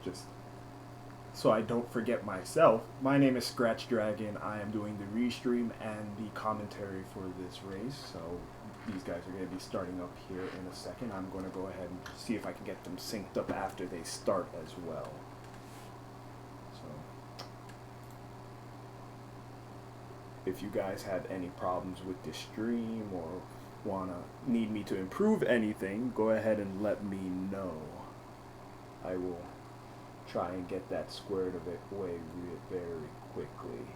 just so I don't forget myself. My name is Scratch Dragon. I am doing the restream and the commentary for this race. So these guys are going to be starting up here in a second. I'm going to go ahead and see if I can get them synced up after they start as well. So if you guys have any problems with this stream or need me to improve anything, go ahead and let me know. I will try and get that squared away very quickly.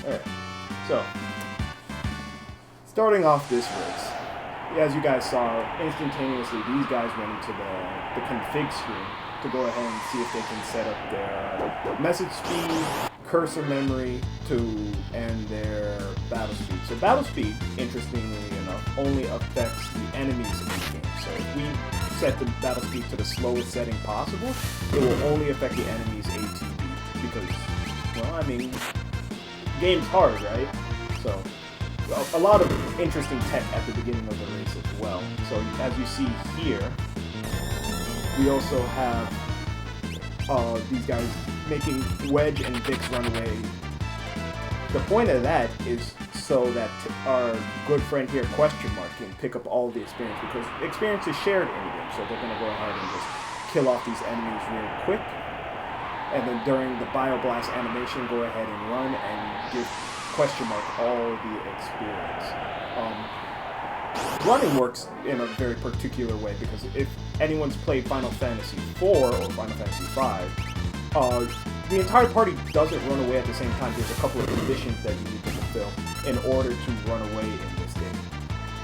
Alright, so starting off this race, as you guys saw, instantaneously these guys went into the config screen to go ahead and see if they can set up their message speed, cursor memory, and their battle speed. So battle speed, interestingly enough, only affects the enemies in the game. So if we set the battle speed to the slowest setting possible, it will only affect the enemy's ATB because, well, I mean, the game's hard, right? So a lot of interesting tech at the beginning of the race as well. So as you see here, we also have these guys making Wedge and Vix run away. The point of that is so that our good friend here, Question Mark, can pick up all the experience, because experience is shared in the game. So they're going to go ahead and just kill off these enemies real quick. And then during the Bioblast animation, go ahead and run and give Question Mark all the experience. Running works in a very particular way, because if anyone's played Final Fantasy IV or Final Fantasy V, the entire party doesn't run away at the same time. There's a couple of conditions that you need to fulfill in order to run away in this game.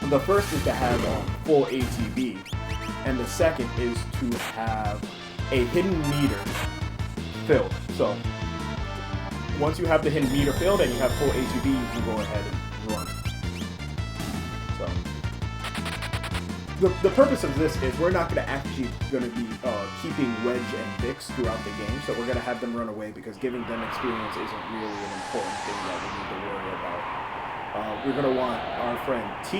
The first is to have full ATB, and the second is to have a hidden meter filled. So once you have the hidden meter filled and you have full ATB, you can go ahead and run. So the purpose of this is we're not going to be keeping Wedge and Vix throughout the game, so we're going to have them run away, because giving them experience isn't really an important thing that we need to worry about. We're going to want our friend T.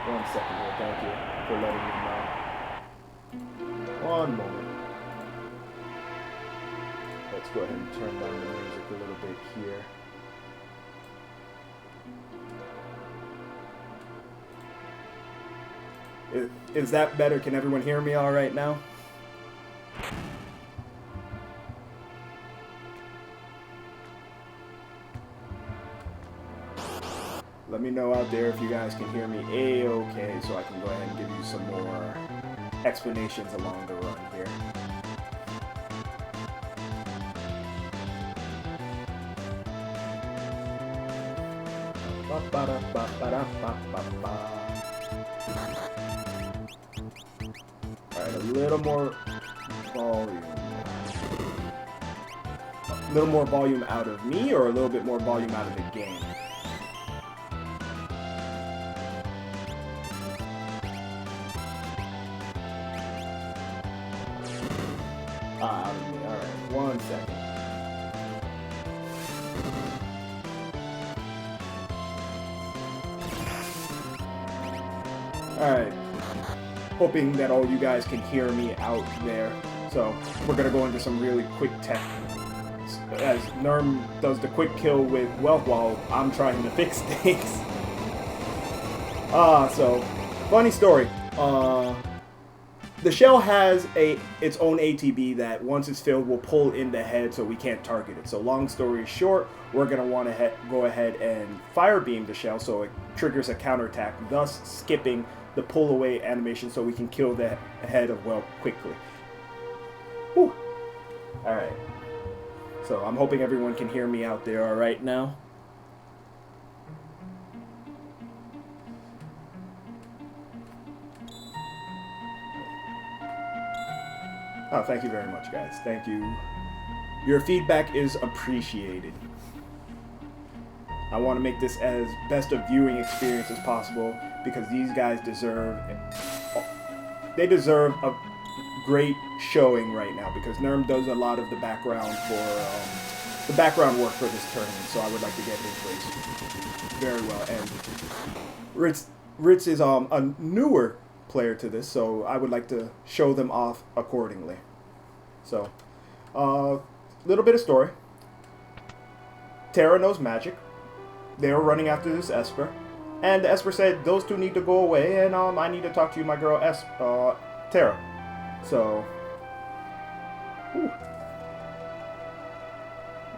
One second here, thank you for letting me know. One moment. Let's go ahead and turn down the music a little bit here. Is that better? Can everyone hear me all right now? Let me know out there if you guys can hear me A-okay, so I can go ahead and give you some more explanations along the run here. Alright, a little more volume. A little more volume out of me, or a little bit more volume out of the game? Out of me. Alright, 1 second. Alright, hoping that all you guys can hear me out there. So we're going to go into some really quick tech, as Neerrm does the quick kill with wealth while I'm trying to fix things. So funny story. The shell has its own ATB that once it's filled will pull in the head, so we can't target it. So long story short, we're going to want to go ahead and fire beam the shell so it triggers a counterattack, thus skipping the pull away animation so we can kill the head of Whelp quickly. Whew. Alright. So I'm hoping everyone can hear me out there alright now. Oh, thank you very much, guys. Thank you. Your feedback is appreciated. I want to make this as best a viewing experience as possible because these guys deserve a great showing right now because Neerrm does a lot of the background work for this tournament, so I would like to get his race very well. And Ritz is a newer player to this, so I would like to show them off accordingly. So, little bit of story. Terra knows magic. They were running after this Esper, and the Esper said, "Those two need to go away, and I need to talk to you, my girl, Terra." So,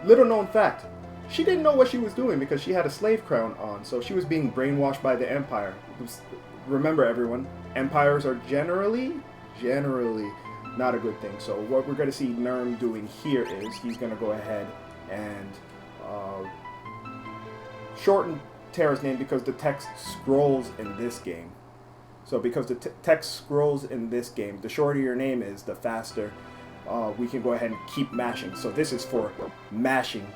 little known fact, she didn't know what she was doing because she had a slave crown on, so she was being brainwashed by the Empire. Remember, everyone, empires are generally not a good thing. So what we're going to see Neerrm doing here is he's going to go ahead and shorten Terra's name because the text scrolls in this game. So because the text scrolls in this game, the shorter your name is, the faster we can go ahead and keep mashing. So this is for mashing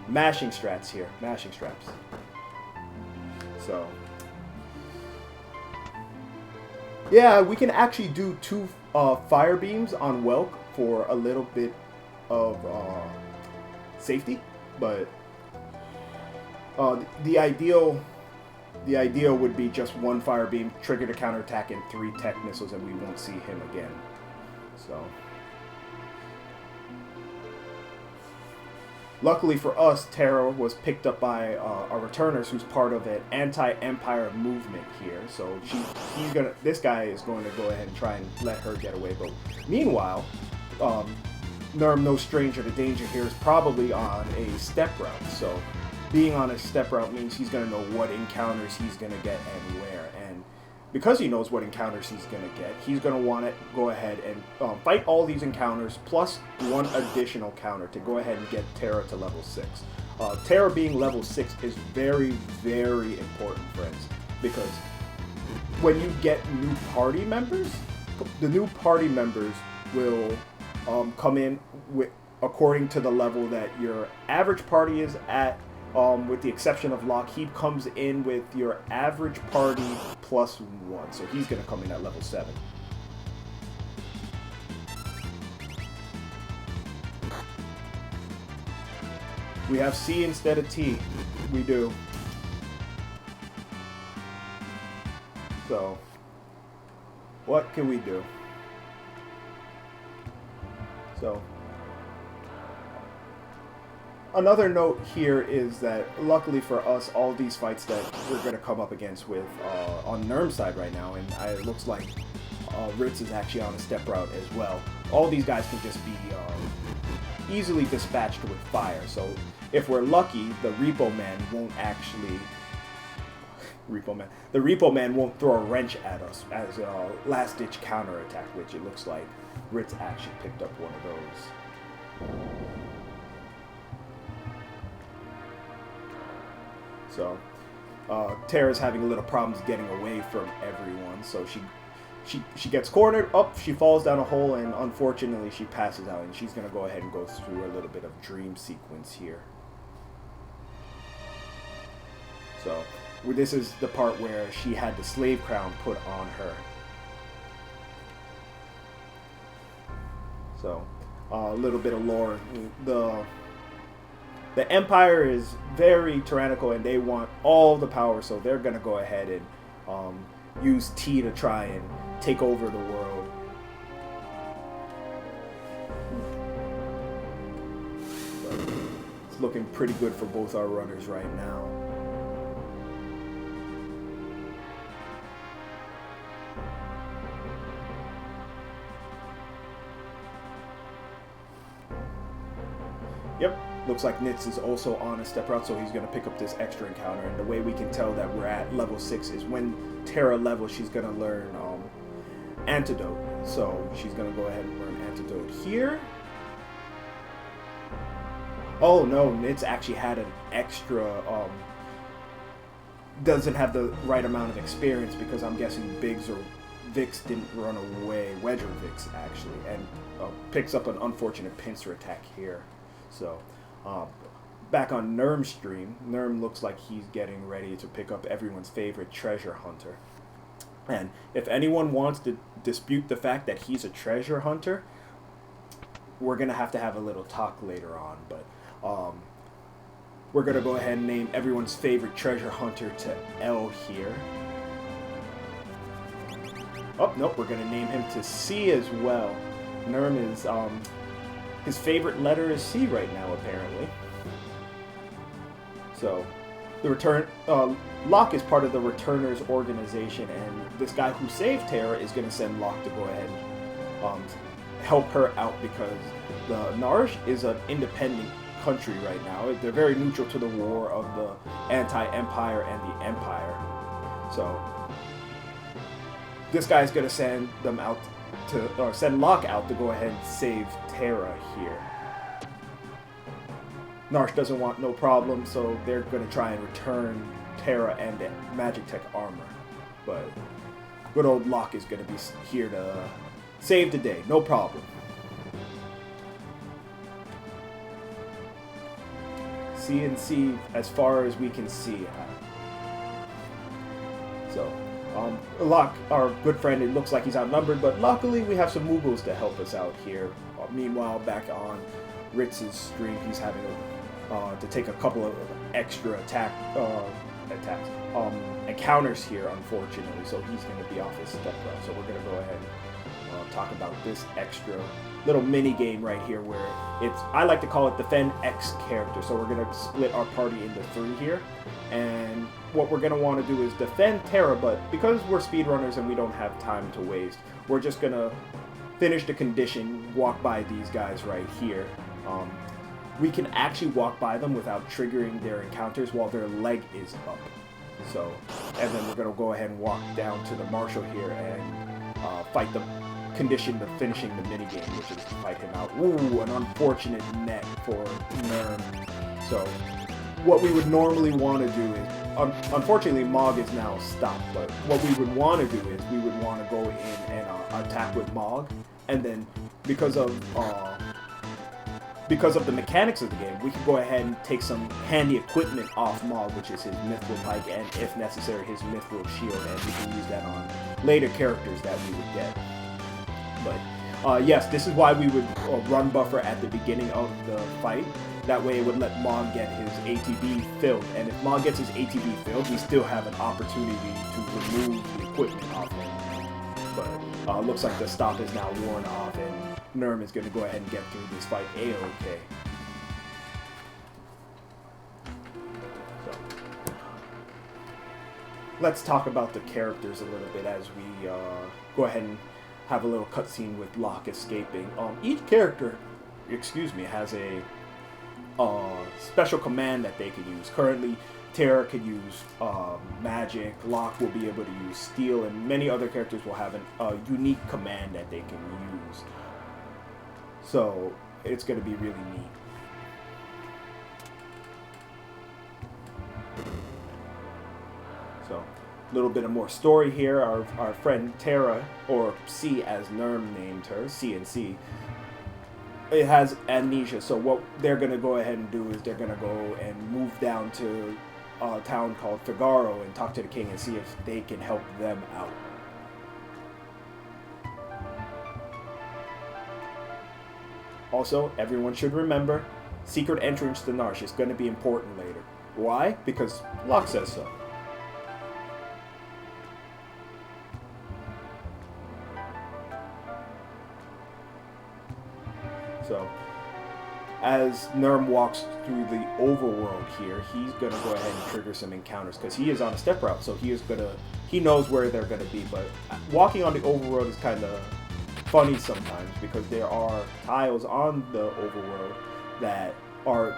strats here, mashing straps. So yeah, we can actually do 2 fire beams on Welk for a little bit of safety, but the ideal would be just 1 fire beam, trigger the counterattack, and 3 tech missiles, and we won't see him again. So, luckily for us, Terra was picked up by our returners, who's part of an anti-empire movement here. So this guy is going to go ahead and try and let her get away. But meanwhile, Neerrm, no stranger to danger here, is probably on a step route. So being on a step route means he's going to know what encounters he's going to get anywhere. And because he knows what encounters he's going to get, he's going to want to go ahead and fight all these encounters plus 1 additional counter to go ahead and get Terra to level 6. Terra being level 6 is very, very important, friends, because when you get new party members, the new party members will come in according to the level that your average party is at. With the exception of Locke, he comes in with your average party plus 1, so he's going to come in at level 7. We have C instead of T. We do. So, what can we do? So, another note here is that, luckily for us, all these fights that we're going to come up against with on Neerrm's side right now, and it looks like Ritz is actually on a step route as well, all these guys can just be easily dispatched with fire. So if we're lucky, the Repo Man won't actually... The Repo Man won't throw a wrench at us as a last-ditch counterattack, which it looks like Ritz actually picked up one of those. So, Terra's having a little problems getting away from everyone, so she gets cornered, she falls down a hole, and unfortunately she passes out, and she's going to go ahead and go through a little bit of dream sequence here. So, this is the part where she had the slave crown put on her. So, a little bit of lore. The Empire is very tyrannical and they want all the power, so they're going to go ahead and use T to try and take over the world. But it's looking pretty good for both our runners right now. Yep. Looks like Nitz is also on a step route, so he's going to pick up this extra encounter. And the way we can tell that we're at level 6 is when Terra levels, she's going to learn Antidote. So she's going to go ahead and learn Antidote here. Oh no, Nitz actually had an extra, doesn't have the right amount of experience because I'm guessing Biggs or Vix didn't run away. Wedge or Vix actually, and picks up an unfortunate pincer attack here. So, back on Neerrm's stream, Neerrm looks like he's getting ready to pick up everyone's favorite treasure hunter. And if anyone wants to dispute the fact that he's a treasure hunter, we're going to have a little talk later on. But we're going to go ahead and name everyone's favorite treasure hunter to L here. Oh, nope, we're going to name him to C as well. Neerrm is, his favorite letter is C right now, apparently. So, Locke is part of the Returners organization, and this guy who saved Terra is going to send Locke to go ahead and help her out, because the Narshe is an independent country right now. They're very neutral to the war of the anti-Empire and the Empire. So, this guy's going to send them out or send Locke out to go ahead and save Terra here. Narshe doesn't want no problem, so they're going to try and return Terra and the Magic Tech armor. But good old Locke is going to be here to save the day, no problem. C and C as far as we can see. So, Locke, our good friend, it looks like he's outnumbered, but luckily we have some Mughals to help us out here. Meanwhile, back on Ritz's stream, he's having to take a couple of extra encounters here, unfortunately, so he's going to be off his step route. So we're going to go ahead and talk about this extra little mini game right here, where I like to call it Defend X character. So we're going to split our party into 3 here, and what we're going to want to do is defend Terra, but because we're speedrunners and we don't have time to waste, we're just going to finish the condition, walk by these guys right here. We can actually walk by them without triggering their encounters while their leg is up. So, and then we're going to go ahead and walk down to the Marshal here and fight the condition of finishing the minigame, which is to fight him out. Ooh, an unfortunate net for Neerrm. So, what we would normally want to do is, unfortunately Mog is now stopped, but what we would want to do is we would want to go in and attack with Mog, and then because of the mechanics of the game, we can go ahead and take some handy equipment off Mog, which is his Mithril Pike and, if necessary, his Mithril Shield, and we can use that on later characters that we would get. But yes, this is why we would run buffer at the beginning of the fight. That way it would let Mog get his ATB filled, and if Mog gets his ATB filled, we still have an opportunity to remove the equipment off him. But looks like the stop is now worn off, and Neerrm is going to go ahead and get through this fight A-okay. So, let's talk about the characters a little bit as we go ahead and have a little cutscene with Locke escaping. Each character, has a special command that they can use. Currently, Terra can use magic, Locke will be able to use steel, and many other characters will have a unique command that they can use. So, it's going to be really neat. So, a little bit of more story here. Our friend Terra, or C as Neerrm named her, C and C, it has amnesia. So what they're going to go ahead and do is they're going to go and move down to a town called Figaro and talk to the king and see if they can help them out. Also, everyone should remember, secret entrance to Narshe is going to be important later. Why? Because Locke says so. So, as Neerrm walks through the overworld here, he's going to go ahead and trigger some encounters, because he is on a step route, so he knows where they're going to be. But walking on the overworld is kind of funny sometimes, because there are tiles on the overworld that are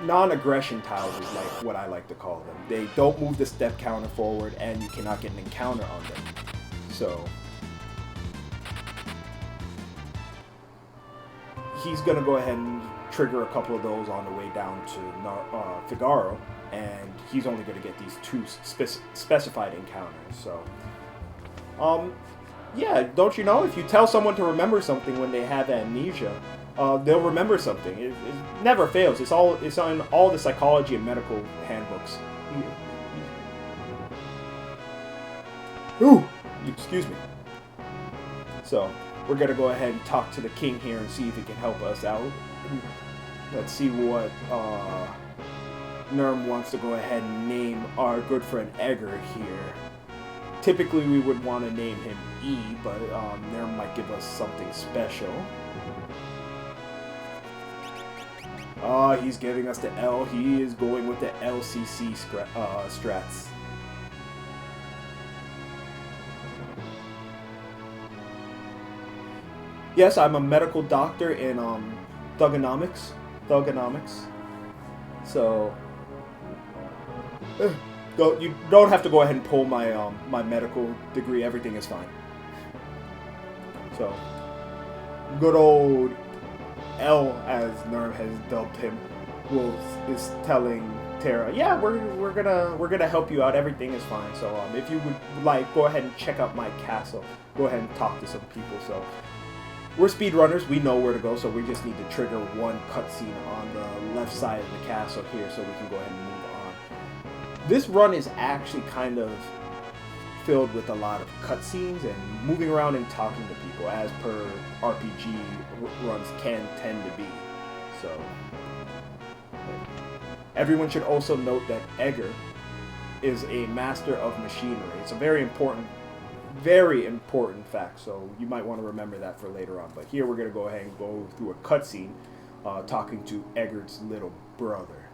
non-aggression tiles, is like what I like to call them. They don't move the step counter forward, and you cannot get an encounter on them. So he's going to go ahead and trigger a couple of those on the way down to Figaro, and he's only going to get these 2 specified encounters. So, Yeah, don't you know? If you tell someone to remember something when they have amnesia, they'll remember something. It never fails. It's on all the psychology and medical handbooks. Ooh, excuse me. So we're gonna go ahead and talk to the king here and see if he can help us out. Let's see what Neerrm wants to go ahead and name our good friend Edgar here. Typically we would want to name him E, but Neerrm might give us something special. He's giving us the L. He is going with the LCC strats. Yes, I'm a medical doctor in thugonomics. So you don't have to go ahead and pull my my medical degree. Everything is fine. So good old L, as Neerrm has dubbed him, is telling Terra, yeah, we're gonna help you out. Everything is fine. So if you would like, go ahead and check out my castle. Go ahead and talk to some people. So we're speedrunners. We know where to go. So we just need to trigger one cutscene on the left side of the castle here, so we can go ahead and move on. This run is actually kind of filled with a lot of cutscenes and moving around and talking to people, as per RPG runs can tend to be. So everyone should also note that Edgar is a master of machinery. It's a very important fact, so you might want to remember that for later on. But here we're going to go ahead and go through a cutscene talking to Edgar's little brother.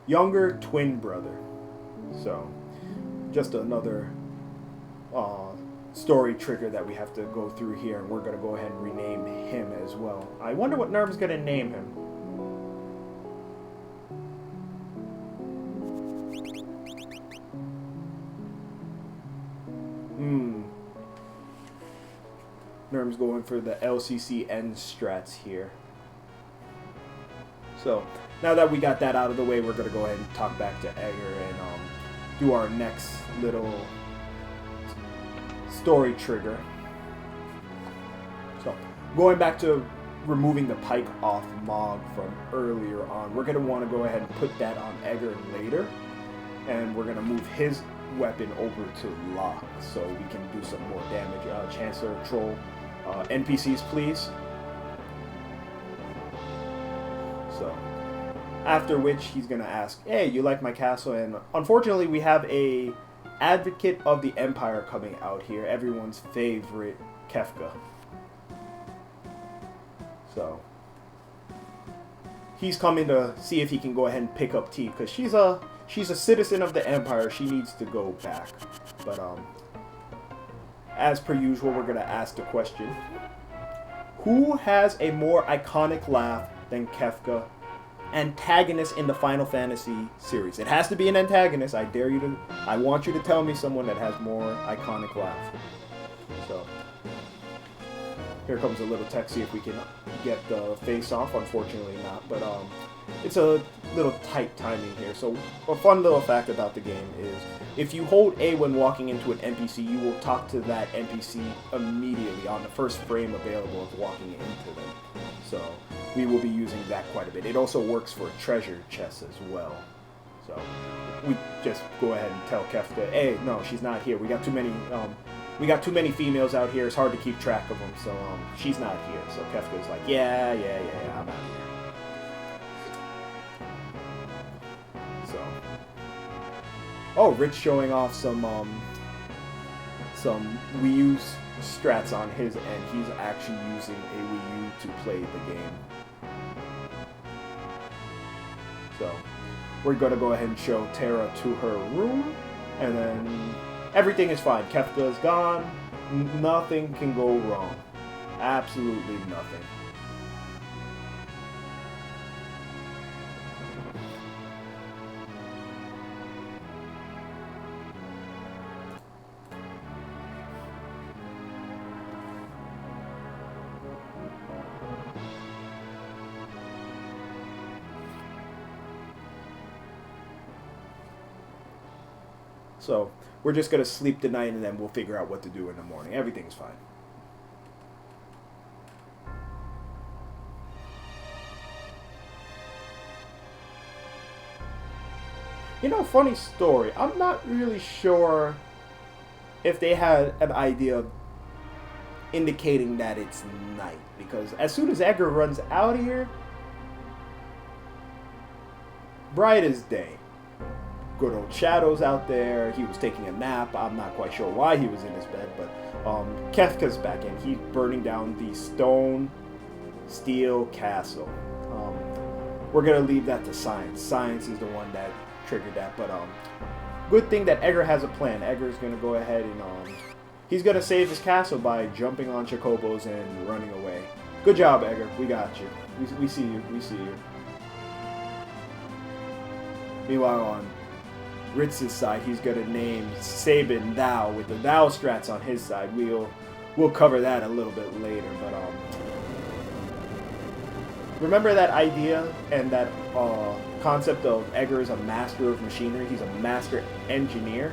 Younger twin brother. So just another story trigger that we have to go through here, and we're going to go ahead and rename him as well. I wonder what Neerrm's going to name him. Neerrm's going for the LCCN strats here. So now that we got that out of the way, we're going to go ahead and talk back to Edgar and do our next little story trigger. So going back to removing the pike off Mog from earlier on, we're going to want to go ahead and put that on Edgar later, and we're going to move his weapon over to Lock so we can do some more damage. Chancellor, Troll, NPCs please. So after which he's gonna ask, hey, you like my castle? And unfortunately we have a advocate of the Empire coming out here, everyone's favorite Kefka. So he's coming to see if he can go ahead and pick up T, because she's a citizen of the Empire. She needs to go back. But as per usual, we're gonna ask the question: who has a more iconic laugh than Kefka? Antagonist in the Final Fantasy series. It has to be an antagonist. I want you to tell me someone that has more iconic laugh. So here comes a little text, see if we can get the face off. Unfortunately not, but it's a little tight timing here. So a fun little fact about the game is if you hold A when walking into an NPC, you will talk to that NPC immediately on the first frame available of walking into them. So we will be using that quite a bit. It also works for treasure chests as well. So we just go ahead and tell Kefka, hey, no, she's not here. We got too many females out here. It's hard to keep track of them. So she's not here. So Kefka's like, yeah, I'm out here. So, oh, Rich showing off some Wii U strats on his end. He's actually using a Wii U to play the game. So we're gonna go ahead and show Terra to her room, and then everything is fine. Kefka is gone. Nothing can go wrong. Absolutely nothing. So we're just going to sleep the night and then we'll figure out what to do in the morning. Everything's fine. You know, funny story. I'm not really sure if they had an idea of indicating that it's night. Because as soon as Edgar runs out of here, bright as day. Good old Shadow's out there. He was taking a nap. I'm not quite sure why he was in his bed, but Kefka's back in. He's burning down the steel castle. We're gonna leave that to science. Science is the one that triggered that, but good thing that Edgar has a plan. Edgar's gonna go ahead and he's gonna save his castle by jumping on chocobos and running away. Good job, Edgar. We got you. We see you. We see you. Meanwhile, on Ritz's side, he's gonna name Sabin Thou with the Thou strats on his side. We'll cover that a little bit later, but remember that idea and that concept of Edgar is a master of machinery. He's a master engineer.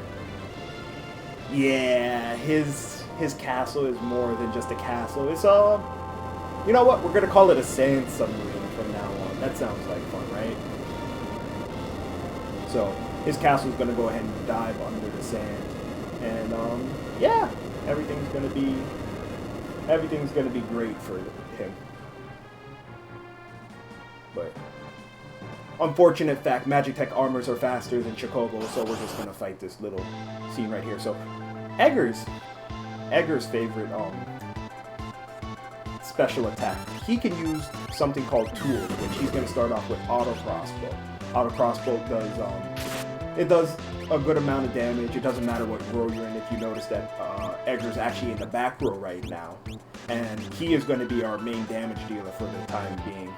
Yeah, his castle is more than just a castle. It's you know what? We're gonna call it a sand submarine from now on. That sounds like fun, right? So his castle's gonna go ahead and dive under the sand, and yeah, everything's gonna be great for him. But unfortunate fact, Magic Tech armors are faster than Chocobos, so we're just gonna fight this little scene right here. So Edgar's favorite special attack. He can use something called Tool, which he's gonna start off with Auto Crossbow. Auto Crossbow does it does a good amount of damage. It doesn't matter what row you're in. If you notice that Edgar's actually in the back row right now, and he is going to be our main damage dealer for the time being.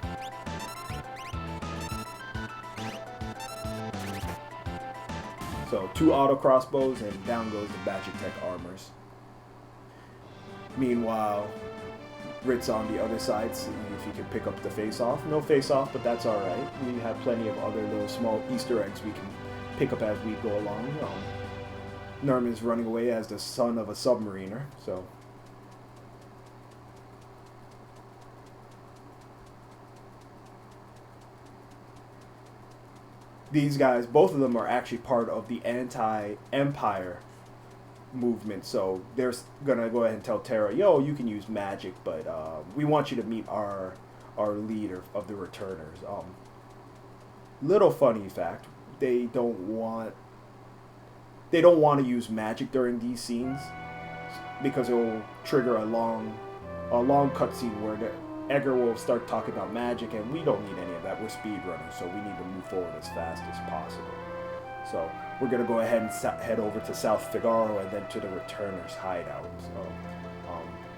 So 2 auto crossbows and down goes the Magic Tech armors. Meanwhile, Ritz on the other side, see if he can pick up the face-off. No face-off, but that's alright. We have plenty of other little small Easter eggs we can pick up as we go along. Neerrm is running away as the son of a submariner, so... These guys, both of them are actually part of the anti-Empire movement, so they're gonna go ahead and tell Terra, yo, you can use magic, but we want you to meet our leader of the returners. Little funny fact, they don't want to use magic during these scenes because it will trigger a long cutscene where Edgar will start talking about magic, and we don't need any of that. We're speedrunners, so we need to move forward as fast as possible. So we're going to go ahead and head over to South Figaro and then to the Returners hideout. So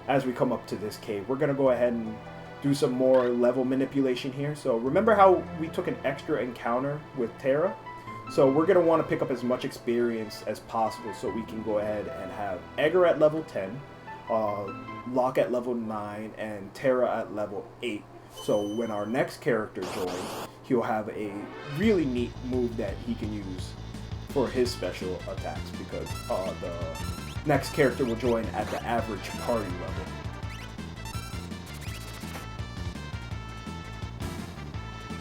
as we come up to this cave, we're going to go ahead and do some more level manipulation here. So remember how we took an extra encounter with Terra? So we're going to want to pick up as much experience as possible so we can go ahead and have Edgar at level 10, Locke at level 9, and Terra at level 8. So when our next character joins, he'll have a really neat move that he can use for his special attacks, because the next character will join at the average party level.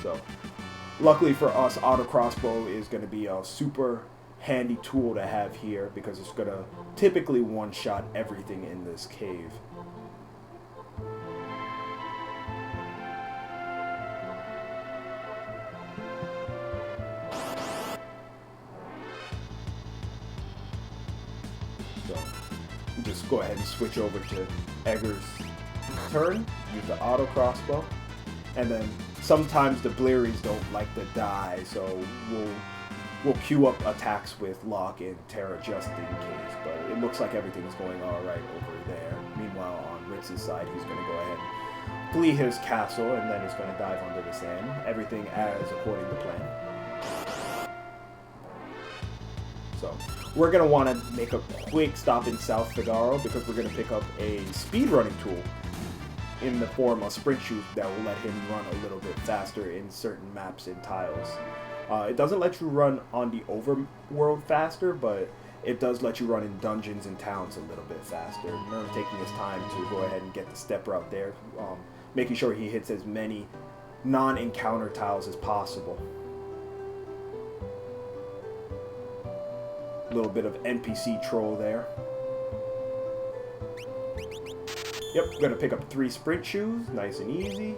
So luckily for us, auto crossbow is going to be a super handy tool to have here, because it's going to typically one-shot everything in this cave. So just go ahead and switch over to Edgar's turn, use the auto crossbow, and then sometimes the Blearies don't like to die, so we'll queue up attacks with Locke and Terra just in case, but it looks like everything's going alright over there. Meanwhile, on Ritz's side, he's going to go ahead and flee his castle, and then he's going to dive under the sand. Everything as according to plan. So we're going to want to make a quick stop in South Figaro, because we're going to pick up a speedrunning tool in the form of sprint shoes that will let him run a little bit faster in certain maps and tiles. It doesn't let you run on the overworld faster, but it does let you run in dungeons and towns a little bit faster. Neerrm taking his time to go ahead and get the step route there, making sure he hits as many non-encounter tiles as possible. A little bit of NPC troll there. Yep, gonna pick up 3 sprint shoes, nice and easy.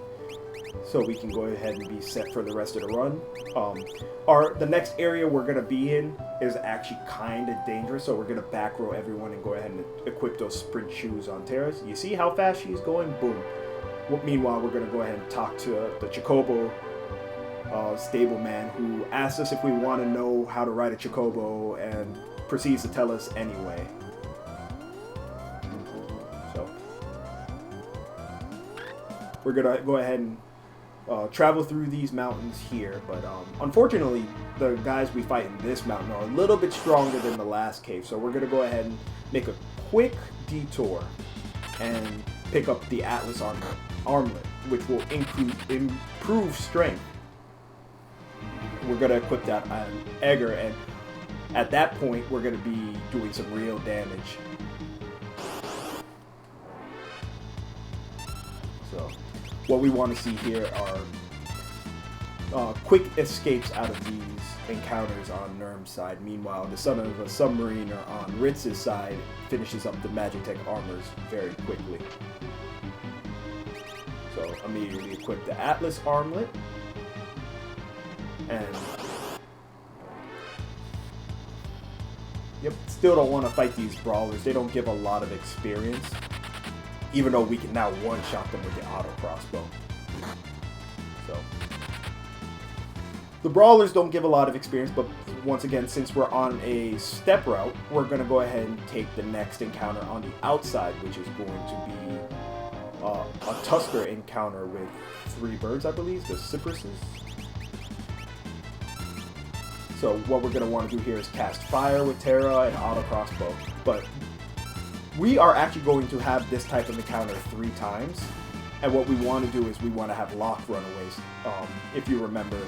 So we can go ahead and be set for the rest of the run. The next area we're gonna be in is actually kind of dangerous, so we're gonna back row everyone and go ahead and equip those sprint shoes on Terra's. You see how fast she's going? Boom. Well, meanwhile, we're gonna go ahead and talk to the Chocobo stableman, who asked us if we want to know how to ride a Chocobo and proceeds to tell us anyway. So we're gonna go ahead and travel through these mountains here, but unfortunately the guys we fight in this mountain are a little bit stronger than the last cave, so we're gonna go ahead and make a quick detour and pick up the Atlas armlet, which will improve strength. We're gonna equip that on Egger, and at that point we're gonna be doing some real damage. So what we want to see here are quick escapes out of these encounters on Neerrm's side. Meanwhile, the son of a submariner on Ritz's side finishes up the Magitech armors very quickly. So immediately equip the Atlas armlet, and yep, still don't want to fight these brawlers. They don't give a lot of experience, even though we can now one-shot them with the auto crossbow. So the brawlers don't give a lot of experience, but once again, since we're on a step route, we're going to go ahead and take the next encounter on the outside, which is going to be a Tusker encounter with 3 birds, I believe, the cypresses. So what we're going to want to do here is cast fire with Terra and auto crossbow, but we are actually going to have this type of encounter 3 times, and what we want to do is we want to have locked runaways. If you remember,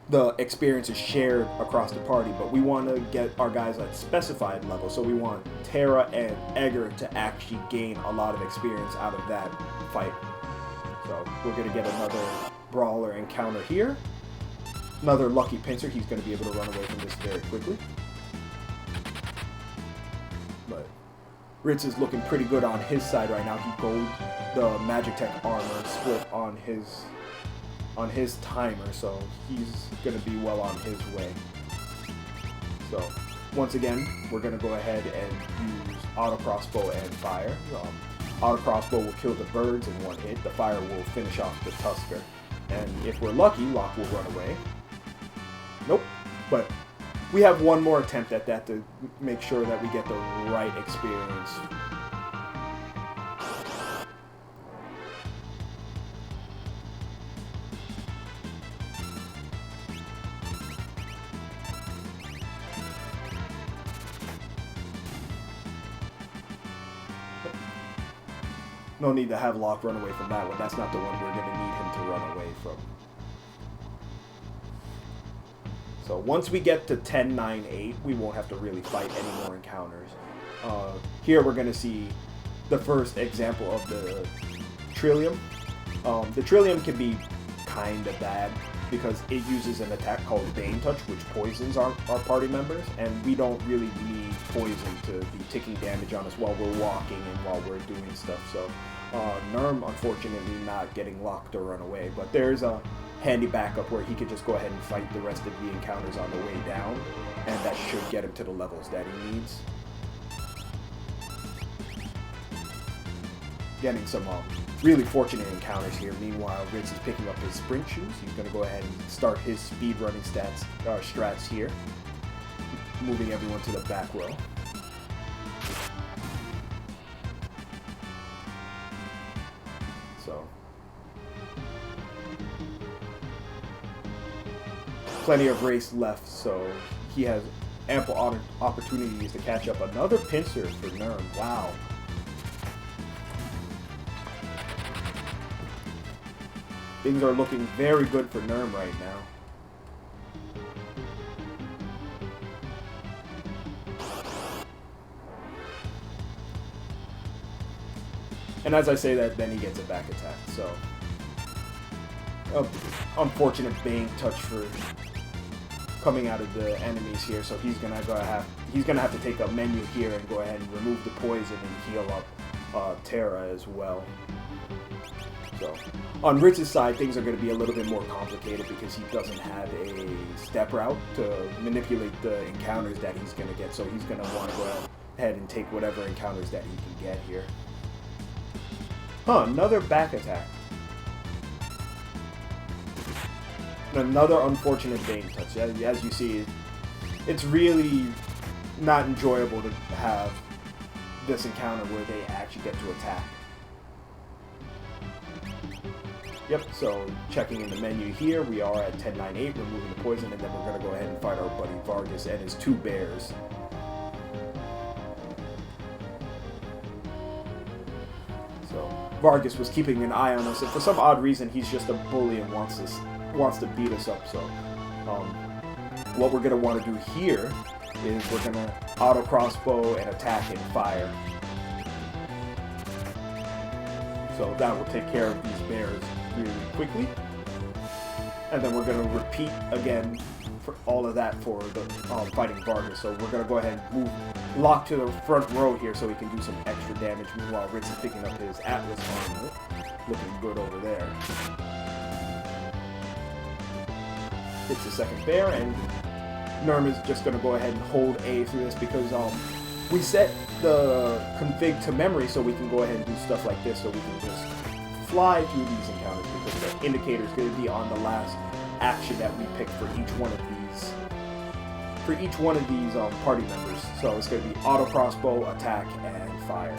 the experience is shared across the party, but we want to get our guys at specified level, so we want Terra and Egger to actually gain a lot of experience out of that fight. So we're going to get another brawler encounter here. Another lucky pincer. He's going to be able to run away from this very quickly. But Ritz is looking pretty good on his side right now. He gold the Magitech armor split on his timer, so he's going to be well on his way. So once again, we're going to go ahead and use auto crossbow and fire. Auto crossbow will kill the birds in 1 hit. The fire will finish off the Tusker. And if we're lucky, Locke will run away. Nope. But we have one more attempt at that to make sure that we get the right experience. No need to have Locke run away from that one. That's not the one we're going to need him to run away from. So once we get to 10, 9, 8, we won't have to really fight any more encounters. Here we're going to see the first example of the Trillium. The Trillium can be kind of bad because it uses an attack called Bane Touch, which poisons our party members, and we don't really need poison to be taking damage on us while we're walking and while we're doing stuff. So Neerrm, unfortunately, not getting Locke to run away, but there's a handy backup where he could just go ahead and fight the rest of the encounters on the way down, and that should get him to the levels that he needs. Getting some really fortunate encounters here. Meanwhile, Ritz is picking up his sprint shoes. He's going to go ahead and start his speed running strats here, moving everyone to the back row. So plenty of race left, so he has ample opportunities to catch up. Another pincer for Neerrm. Wow. Things are looking very good for Neerrm right now. And as I say that, then he gets a back attack. So, unfortunate Bane touch for coming out of the enemies here. So he's gonna have to take a menu here and go ahead and remove the poison and heal up Terra as well. So, on Ritz's side, things are going to be a little bit more complicated because he doesn't have a step route to manipulate the encounters that he's going to get. So he's going to want to go ahead and take whatever encounters that he can get here. Another back attack. Another unfortunate Bane touch. As you see, it's really not enjoyable to have this encounter where they actually get to attack. Yep, so checking in the menu here, we are at 1098, removing the poison, and then we're going to go ahead and fight our buddy Vargas and his 2 bears. So, Vargas was keeping an eye on us, and for some odd reason, he's just a bully and wants to beat us up, so what we're going to want to do here is we're going to auto crossbow and attack and fire. So that will take care of these bears really quickly. And then we're going to repeat again for all of that for the fighting Vargas. So we're going to go ahead and lock to the front row here so he can do some extra damage. Meanwhile, Ritz is picking up his Atlas armor. Looking good over there. Hits the second bear, and Neerrm is just going to go ahead and hold A through this because we set the config to memory so we can go ahead and do stuff like this, so we can just fly through these encounters because the indicator is going to be on the last action that we pick for each one of these party members. So it's going to be auto crossbow, attack, and fire.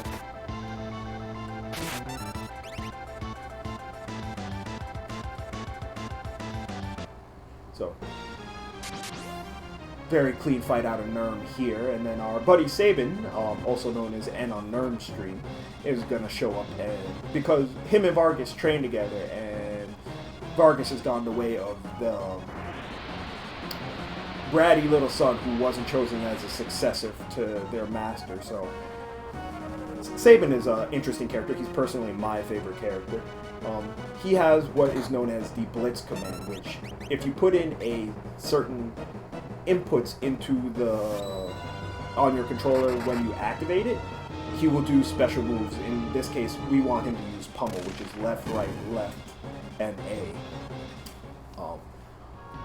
So very clean fight out of Neerrm here, and then our buddy Sabin, also known as N on Neerrm's stream, is going to show up, and because him and Vargas train together, and Vargas has gone the way of the bratty little son who wasn't chosen as a successor to their master. So Sabin is an interesting character. He's personally my favorite character. He has what is known as the Blitz command, which if you put in a certain inputs on your controller when you activate it, he will do special moves. In this case, we want him to use pummel, which is left, right, left, and A.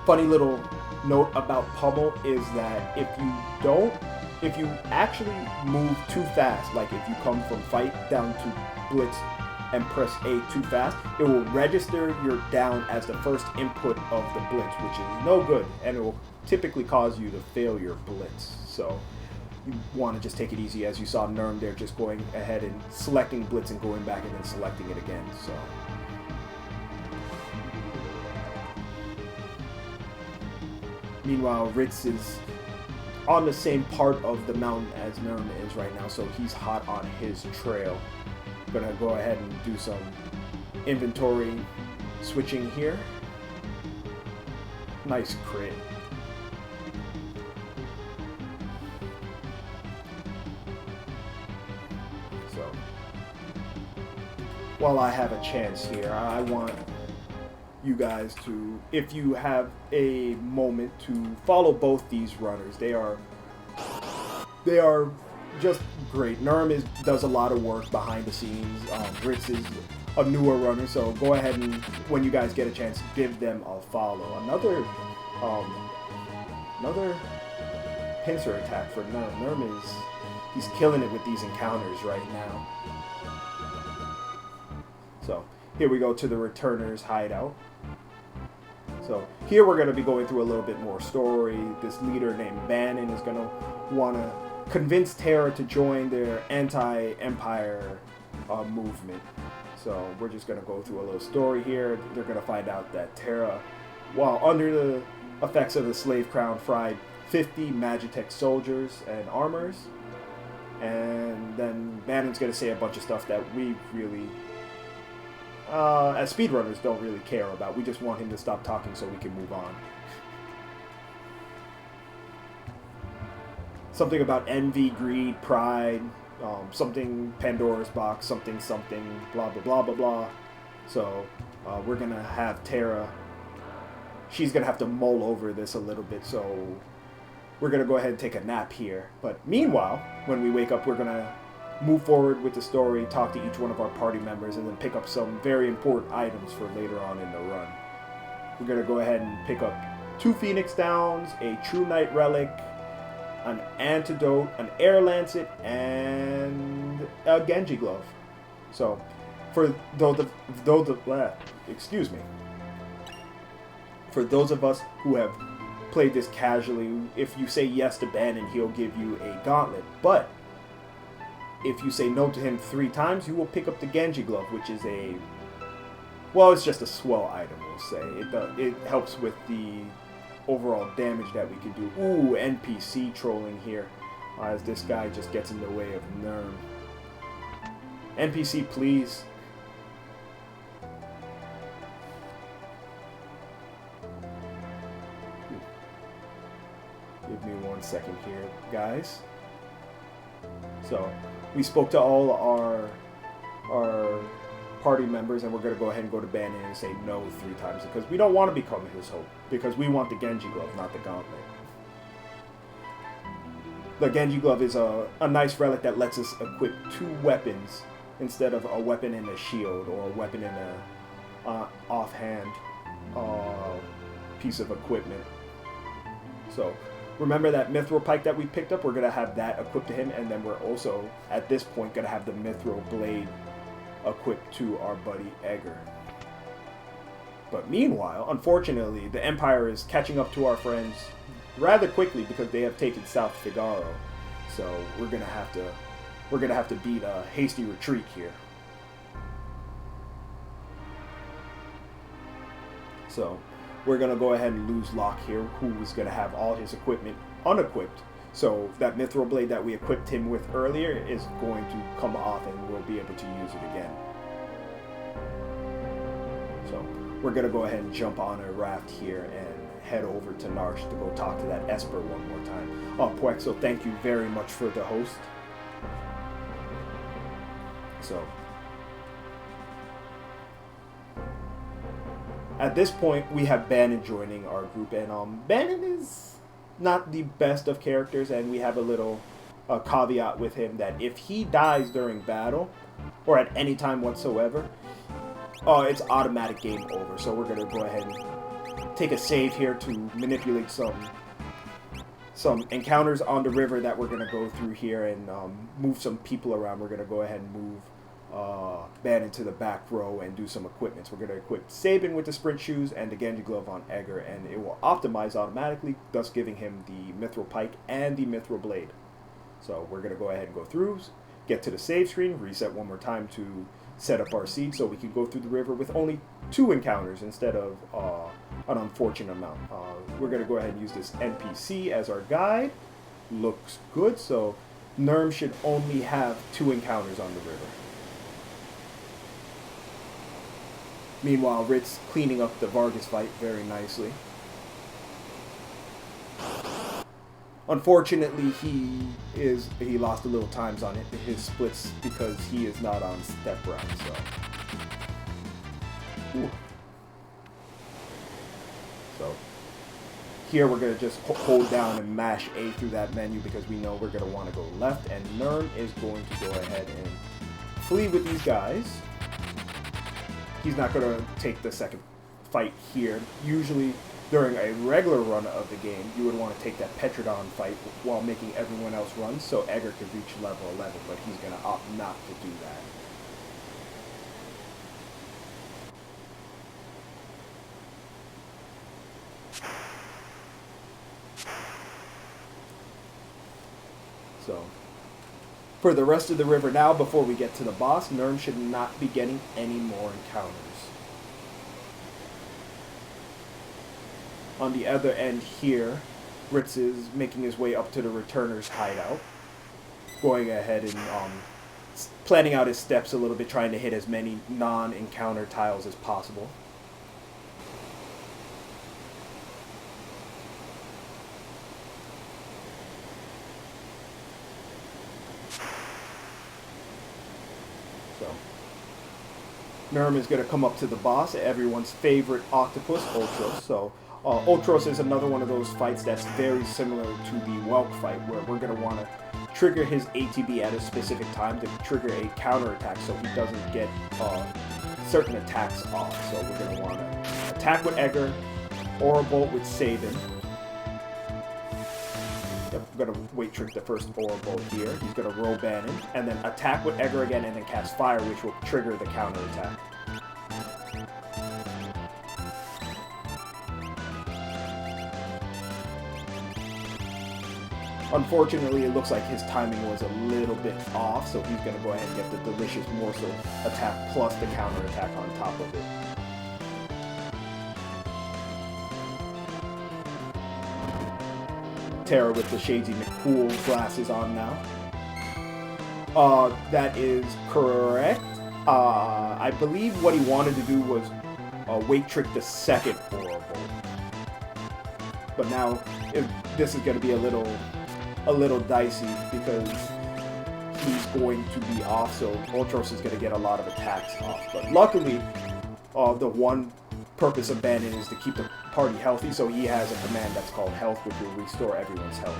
Funny little note about pummel is that if you actually move too fast, like if you come from fight down to blitz and press A too fast, it will register your down as the first input of the blitz, which is no good, and it will typically cause you to fail your blitz. So you want to just take it easy, as you saw Neerrm there just going ahead and selecting blitz and going back and then selecting it again. So meanwhile, Ritz is on the same part of the mountain as Neerrm is right now, so he's hot on his trail. Gonna go ahead and do some inventory switching here. Nice crit. So while I have a chance here, I want you guys to, if you have a moment, to follow both these runners. They are just great. Neerrm does a lot of work behind the scenes. Ritz is a newer runner, so go ahead and, when you guys get a chance, give them a follow. Another pincer attack for Neerrm. Neerrm he's killing it with these encounters right now. So here we go to the returners hideout. So here we're going to be going through a little bit more story. This leader named Bannon is going to want to convince Terra to join their anti-Empire movement. So we're just going to go through a little story here. They're going to find out that Terra, while under the effects of the Slave Crown, fried 50 Magitech soldiers and armors. And then Bannon's going to say a bunch of stuff that we really, as speedrunners, don't really care about. We just want him to stop talking so we can move on. Something about envy, greed, pride, something Pandora's box, something, blah, blah, blah, blah, blah. So we're going to have Terra. She's going to have to mull over this a little bit, so we're going to go ahead and take a nap here. But meanwhile, when we wake up, we're going to move forward with the story, talk to each one of our party members, and then pick up some very important items for later on in the run. We're going to go ahead and pick up 2 Phoenix Downs, a True Knight Relic, an Antidote, an Air Lancet, and a Genji Glove. So, for those of us who have played this casually, if you say yes to Bannon, he'll give you a gauntlet. But if you say no to him 3 times, you will pick up the Genji Glove, which is it's just a swell item, we'll say. It helps with the overall damage that we can do. Ooh, NPC trolling here, as this guy just gets in the way of Neerrm. NPC, please. Give me 1 second here, guys. So, we spoke to all our party members, and we're going to go ahead and go to Bannon and say no 3 times, because we don't want to become his hope, because we want the Genji Glove, not the gauntlet. The Genji Glove is a nice relic that lets us equip 2 weapons instead of a weapon and a shield, or a weapon and a offhand piece of equipment. So remember that Mithril Pike that we picked up, we're going to have that equipped to him, and then we're also, at this point, going to have the Mithril Blade equipped to our buddy Edgar. But meanwhile, unfortunately, the Empire is catching up to our friends rather quickly because they have taken South Figaro. So we're gonna have to beat a hasty retreat here. So we're gonna go ahead and lose Locke here, who is gonna have all his equipment unequipped. So that Mithril Blade that we equipped him with earlier is going to come off, and we'll be able to use it again. So we're going to go ahead and jump on a raft here and head over to Narshe to go talk to that Esper one more time. Oh, Puexo, thank you very much for the host. So at this point, we have Bannon joining our group, and Bannon is not the best of characters, and we have a little caveat with him that if he dies during battle or at any time whatsoever, it's automatic game over. So we're gonna go ahead and take a save here to manipulate some encounters on the river that we're gonna go through here, and move some people around. We're gonna go ahead and move Bannon to the back row and do some equipments. We're going to equip Sabin with the sprint shoes and the Genji Glove on Edgar, and it will optimize automatically, thus giving him the Mithril Pike and the Mithril Blade. So we're going to go ahead and go through, get to the save screen, reset one more time to set up our siege so we can go through the river with only 2 encounters instead of an unfortunate amount. We're going to go ahead and use this NPC as our guide. Looks good, so Neerrm should only have 2 encounters on the river. Meanwhile, Ritz cleaning up the Vargas fight very nicely. Unfortunately, he lost a little times on his splits because he is not on step round. So here we're gonna just hold down and mash A through that menu because we know we're gonna want to go left, and Neerrm is going to go ahead and flee with these guys. He's not going to take the second fight here. Usually, during a regular run of the game, you would want to take that Petrodon fight while making everyone else run, so Edgar could reach level 11, but he's going to opt not to do that. So for the rest of the river now, before we get to the boss, Neerrm should not be getting any more encounters. On the other end here, Ritz is making his way up to the Returner's hideout, going ahead and planning out his steps a little bit, trying to hit as many non-encounter tiles as possible. Neerrm is going to come up to the boss, everyone's favorite octopus, Ultros. So Ultros is another one of those fights that's very similar to the Welk fight, where we're going to want to trigger his ATB at a specific time to trigger a counterattack so he doesn't get certain attacks off. So we're going to want to attack with Edgar, Aura Bolt with Sabin. Yep, we're going to wait trick the first Aura Bolt here. He's going to roll Bannon, and then attack with Edgar again, and then cast Fire, which will trigger the counterattack. Unfortunately, it looks like his timing was a little bit off, so he's going to go ahead and get the delicious morsel attack plus the counterattack on top of it. Terra with the Shady McCool glasses on now. That is correct. I believe what he wanted to do was wait trick the second Aura Bolt. But now, this is going to be a little dicey because he's going to be off, so Ultros is going to get a lot of attacks off. But luckily, the one purpose of Bannon is to keep the party healthy, so he has a command that's called Health, which will restore everyone's health.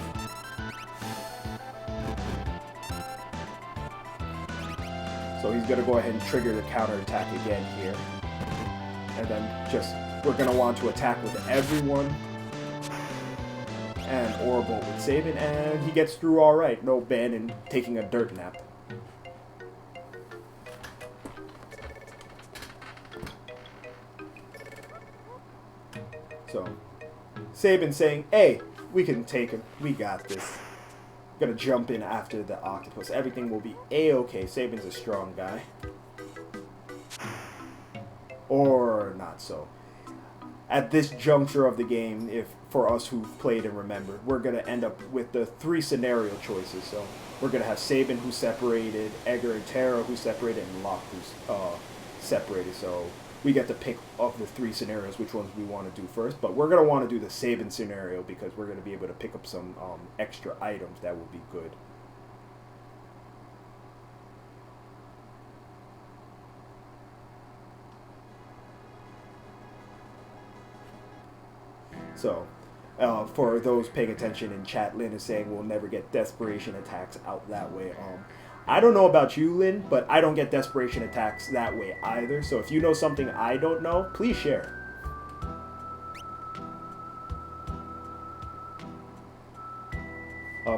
So he's going to go ahead and trigger the counterattack again here. And then we're going to want to attack with everyone. And Aura Bolt with Sabin, and he gets through alright. No Bannon taking a dirt nap. So, Sabin saying, hey, we can take him. We got this. Gonna jump in after the octopus. Everything will be a-okay. Sabin's a strong guy. Or not so. At this juncture of the game, for us who've played and remembered, we're going to end up with the 3 scenario choices. So we're going to have Sabin who's separated, Edgar and Terra who's separated, and Locke who's separated. So we get to pick of the 3 scenarios which ones we want to do first. But we're going to want to do the Sabin scenario because we're going to be able to pick up some extra items that will be good. So, for those paying attention in chat, Lynn is saying we'll never get desperation attacks out that way. I don't know about you, Lynn, but I don't get desperation attacks that way either. So if you know something I don't know, please share.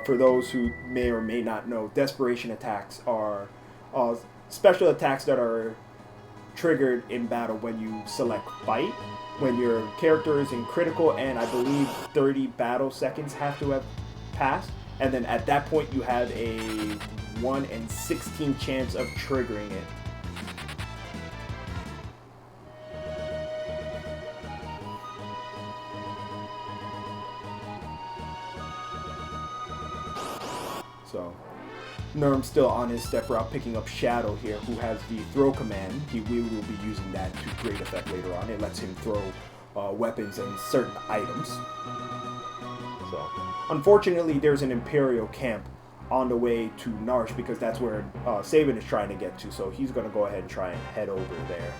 For those who may or may not know, desperation attacks are special attacks that are triggered in battle when you select fight. When your character is in critical, and I believe 30 battle seconds have to have passed, and then at that point you have a 1 in 16 chance of triggering it. So, Neerrm still on his step route, picking up Shadow here, who has the throw command. We will be using that to great effect later on. It lets him throw weapons and certain items. So, unfortunately, there's an Imperial camp on the way to Narshe because that's where Sabin is trying to get to. So he's going to go ahead and try and head over there.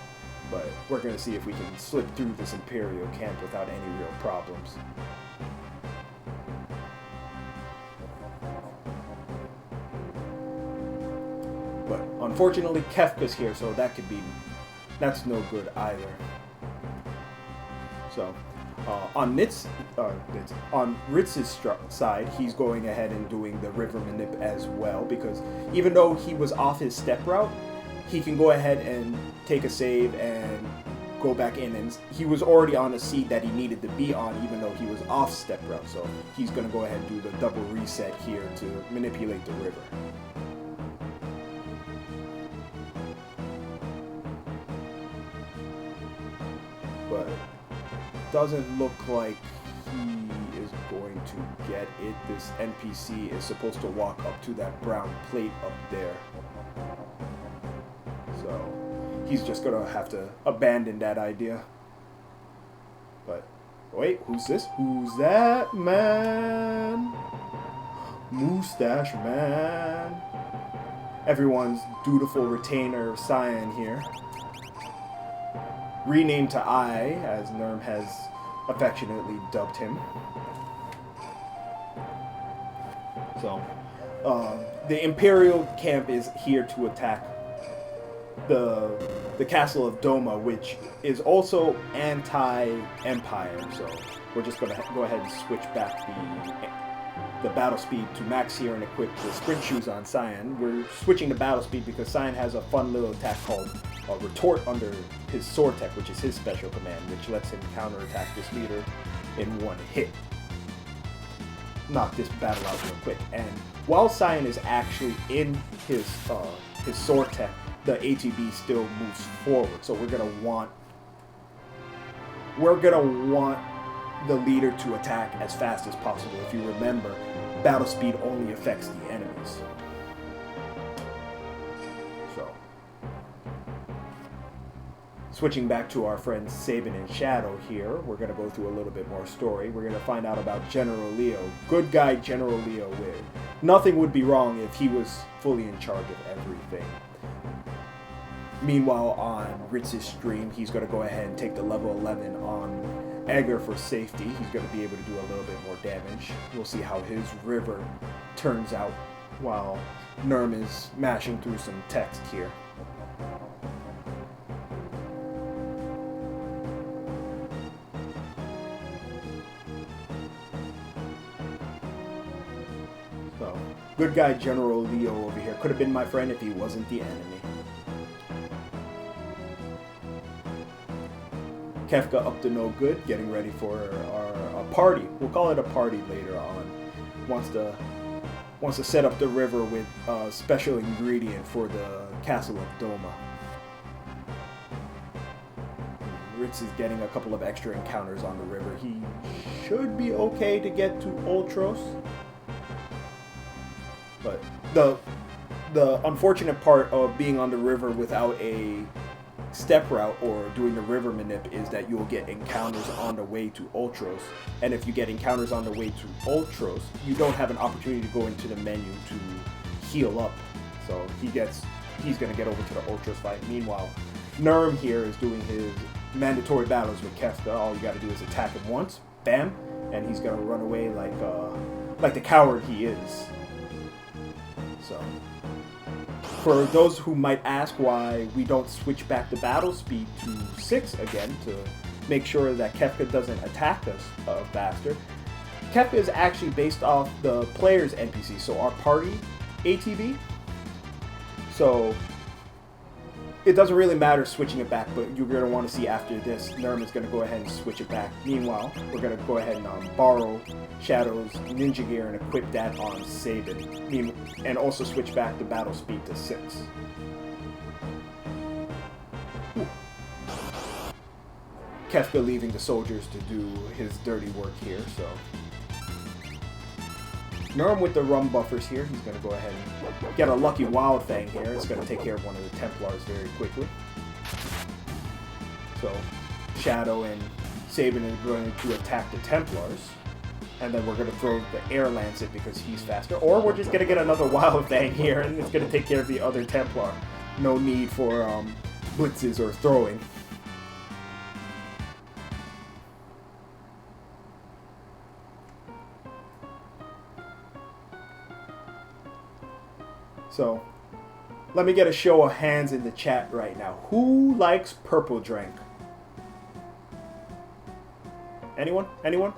But we're going to see if we can slip through this Imperial camp without any real problems. But unfortunately, Kefka's here, so that's no good either. So, on Ritz's side, he's going ahead and doing the river manip as well, because even though he was off his step route, he can go ahead and take a save and go back in, and he was already on a seed that he needed to be on, even though he was off step route. So he's going to go ahead and do the double reset here to manipulate the river. But doesn't look like he is going to get it. This NPC is supposed to walk up to that brown plate up there. So he's just gonna have to abandon that idea. But wait, who's this? Who's that man? Mustache Man. Everyone's dutiful retainer Cyan here. renamed to I, as Neerrm has affectionately dubbed him. So, the Imperial camp is here to attack the castle of Doma, which is also anti-Empire. So we're just going to go ahead and switch back the battle speed to max here and equip the sprint shoes on Cyan. We're switching to battle speed because Cyan has a fun little attack called Retort under his sword tech, which is his special command, which lets him counterattack this leader in one hit. Knock this battle out real quick. And while Cyan is actually in his sword tech, the ATB still moves forward. So we're gonna want the leader to attack as fast as possible. If you remember, battle speed only affects the enemies. So, switching back to our friends Sabin and Shadow here, we're going to go through a little bit more story. We're going to find out about General Leo. Good guy General Leo. Nothing would be wrong if he was fully in charge of everything. Meanwhile, on Ritz's stream, he's going to go ahead and take the level 11 on Egger for safety. He's going to be able to do a little bit more damage. We'll see how his river turns out while Neerrm is mashing through some text here. So, good guy General Leo over here could have been my friend if he wasn't the enemy. Kefka up to no good, getting ready for a party. We'll call it a party later on. Wants to set up the river with a special ingredient for the castle of Doma. Ritz is getting a couple of extra encounters on the river. He should be okay to get to Ultros. But the unfortunate part of being on the river without a step route or doing the river manip is that you'll get encounters on the way to Ultros, and if you get encounters on the way to Ultros, you don't have an opportunity to go into the menu to heal up. So he's going to get over to the Ultros fight. Meanwhile, Neerrm here is doing his mandatory battles with Kefka. All you got to do is attack him once, bam, and he's going to run away like the coward he is. So, for those who might ask why we don't switch back the battle speed to 6 again to make sure that Kefka doesn't attack us faster, Kefka is actually based off the player's NPC, so our party ATB. So it doesn't really matter switching it back, but you're going to want to see after this, Neerrm is going to go ahead and switch it back. Meanwhile, we're going to go ahead and borrow Shadow's ninja gear and equip that on Sabin, and also switch back the battle speed to 6. Ooh. Kefka leaving the soldiers to do his dirty work here, so Neerrm with the rum buffers here. He's going to go ahead and get a lucky wild fang here. It's going to take care of one of the Templars very quickly. So Shadow and Sabin are going to attack the Templars. And then we're going to throw the Air Lancet because he's faster. Or we're just going to get another wild fang here and it's going to take care of the other Templar. No need for blitzes or throwing. So, let me get a show of hands in the chat right now. Who likes purple drink? Anyone? Anyone?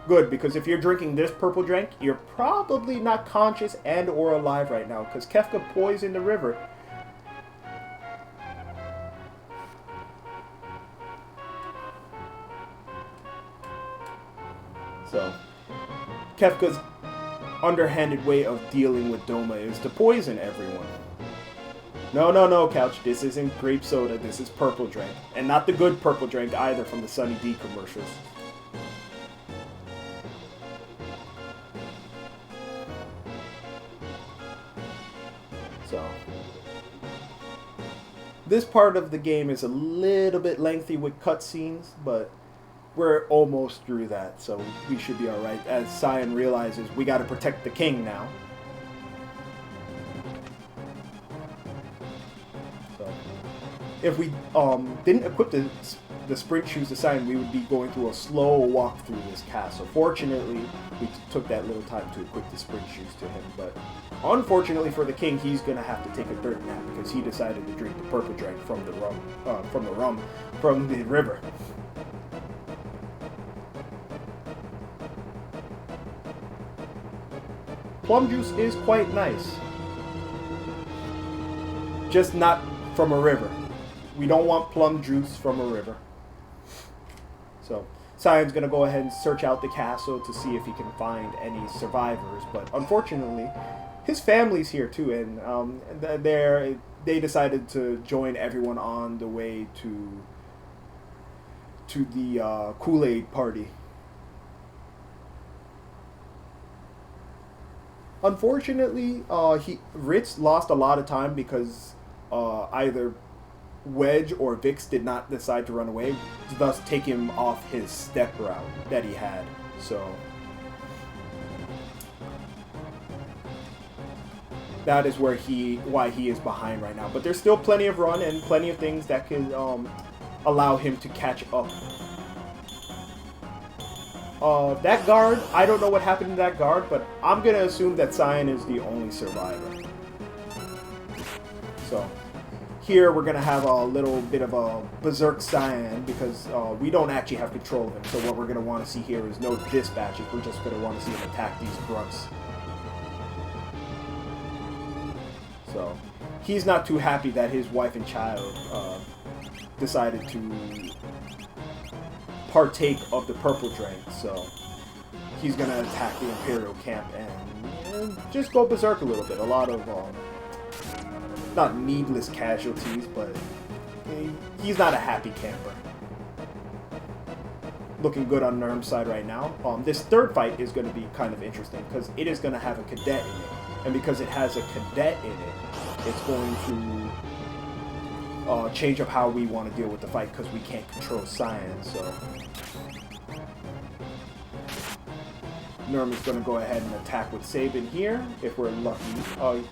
Good, because if you're drinking this purple drink, you're probably not conscious and or alive right now, because Kefka poisoned the river. So, Kefka's underhanded way of dealing with Doma is to poison everyone. No, no, no, Couch. This isn't grape soda. This is purple drink. And not the good purple drink either from the Sunny D commercials. So, this part of the game is a little bit lengthy with cutscenes, but we're almost through that, so we should be alright. As Cyan realizes, we gotta protect the king now. So, if we didn't equip the sprint shoes to Cyan, we would be going through a slow walk through this castle. Fortunately, we took that little time to equip the sprint shoes to him, but unfortunately for the king, he's gonna have to take a dirt nap because he decided to drink the purple drink from the river. Plum juice is quite nice, just not from a river. We don't want plum juice from a river. So Cyan's gonna go ahead and search out the castle to see if he can find any survivors, but unfortunately his family's here too, and they decided to join everyone on the way to the Kool-Aid party. Unfortunately, Ritz lost a lot of time because either Wedge or Vix did not decide to run away, thus take him off his step route that he had. So that is why he is behind right now. But there's still plenty of run and plenty of things that can allow him to catch up. That guard, I don't know what happened to that guard, but I'm going to assume that Cyan is the only survivor. So, here we're going to have a little bit of a berserk Cyan because we don't actually have control of him. So what we're going to want to see here is no dispatches. We're just going to want to see him attack these grunts. So, he's not too happy that his wife and child decided to partake of the purple drink, so he's gonna attack the Imperial camp and just go berserk a little bit. A lot of not needless casualties, but he's not a happy camper. Looking good on Neerrm's side right now. This third fight is going to be kind of interesting because it is going to have a cadet in it, and because it has a cadet in it, it's going to change up how we want to deal with the fight because we can't control Cyan. So Neerrm is going to go ahead and attack with Sabin here if we're lucky.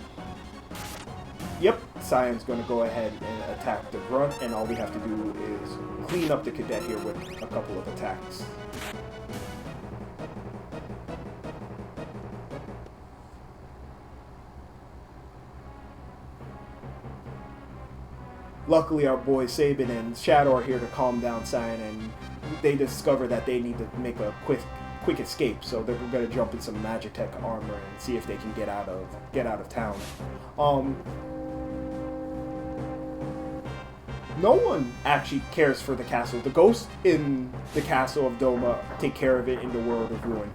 Yep, Cyan's going to go ahead and attack the grunt, and all we have to do is clean up the cadet here with a couple of attacks. Luckily, our boys Sabin and Shadow are here to calm down Cyan, and they discover that they need to make a quick escape. So they're going to jump in some Magitech armor and see if they can get out of town. No one actually cares for the castle. The ghosts in the castle of Doma take care of it in the world of ruin.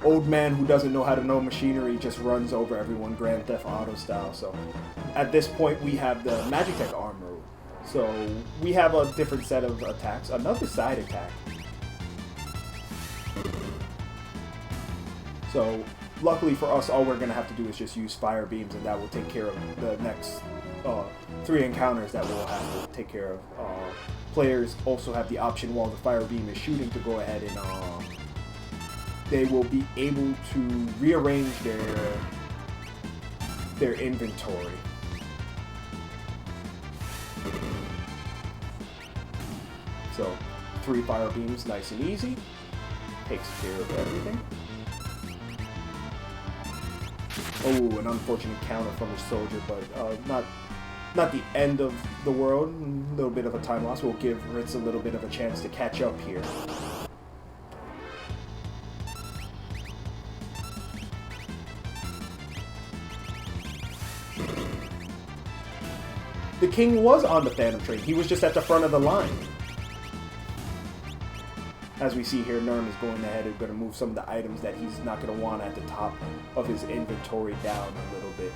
Old man who doesn't know how to know machinery just runs over everyone Grand Theft Auto style. So at this point we have the Magitech armor. So we have a different set of attacks. Another side attack. So luckily for us, all we're going to have to do is just use fire beams, and that will take care of the next 3 encounters that we'll have to take care of. Players also have the option while the fire beam is shooting to go ahead and they will be able to rearrange their inventory. So 3 fire beams, nice and easy. Takes care of everything. Oh, an unfortunate counter from the soldier, but not the end of the world. A little bit of a time loss. We'll give Ritz a little bit of a chance to catch up here. The king was on the Phantom train. He was just at the front of the line. As we see here, Neerrm is going ahead and going to move some of the items that he's not going to want at the top of his inventory down a little bit.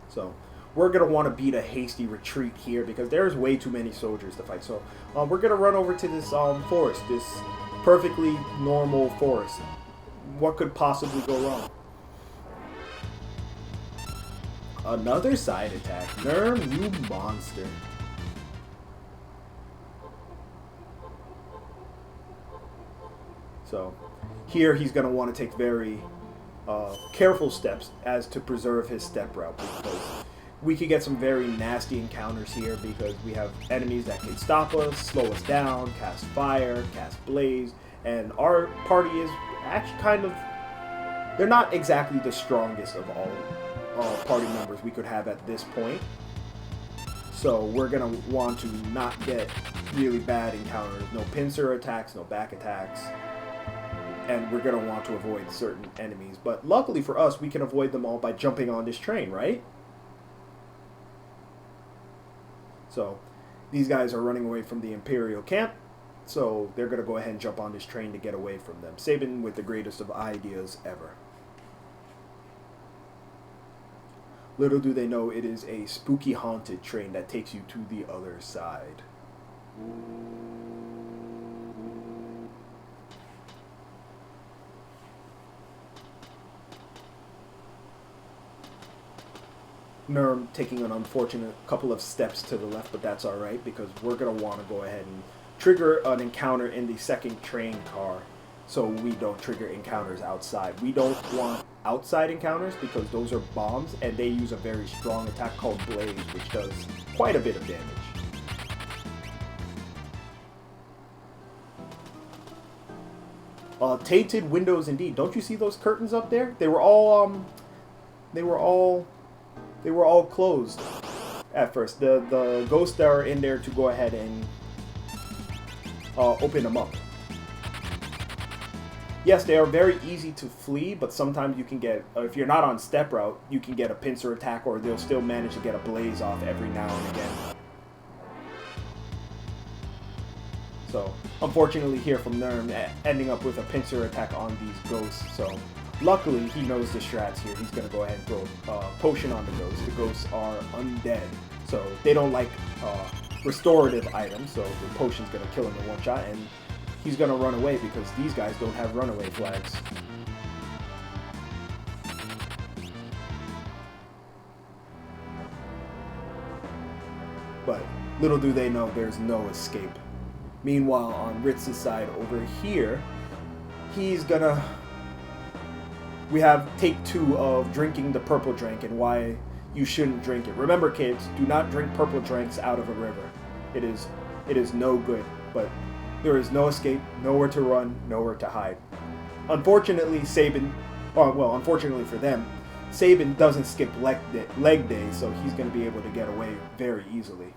So we're going to want to beat a hasty retreat here because there's way too many soldiers to fight. So we're going to run over to this forest, this perfectly normal forest. What could possibly go wrong? Another side attack. Neerrm, you monster. So here he's going to want to take very careful steps as to preserve his step route, because we could get some very nasty encounters here because we have enemies that can stop us, slow us down, cast fire, cast blaze, and our party is actually kind of, they're not exactly the strongest of all party members we could have at this point. So we're going to want to not get really bad encounters, no pincer attacks, no back attacks, and we're going to want to avoid certain enemies. But luckily for us, we can avoid them all by jumping on this train, right? So these guys are running away from the Imperial camp, so they're going to go ahead and jump on this train to get away from them. Sabin with the greatest of ideas ever. Little do they know it is a spooky haunted train that takes you to the other side. Neerrm taking an unfortunate couple of steps to the left, but that's alright because we're going to want to go ahead and trigger an encounter in the second train car so we don't trigger encounters outside. We don't want outside encounters because those are bombs and they use a very strong attack called Blaze, which does quite a bit of damage. Tainted windows indeed. Don't you see those curtains up there? They were all closed at first. The ghosts that are in there to go ahead and open them up. Yes, they are very easy to flee, but sometimes you can get, if you're not on step route, you can get a pincer attack, or they'll still manage to get a blaze off every now and again. So, unfortunately here from Neerrm, ending up with a pincer attack on these ghosts. So, luckily he knows the strats here. He's going to go ahead and throw a potion on the ghosts. The ghosts are undead, so they don't like restorative items, so the potion's going to kill him in one shot, and he's going to run away because these guys don't have runaway flags. But little do they know there's no escape. Meanwhile, on Ritz's side over here, he's gonna... We have take 2 of drinking the purple drink and why you shouldn't drink it. Remember, kids, do not drink purple drinks out of a river. It is no good, but there is no escape, nowhere to run, nowhere to hide. Unfortunately, Sabin, well, unfortunately for them, Sabin doesn't skip leg day, so he's going to be able to get away very easily.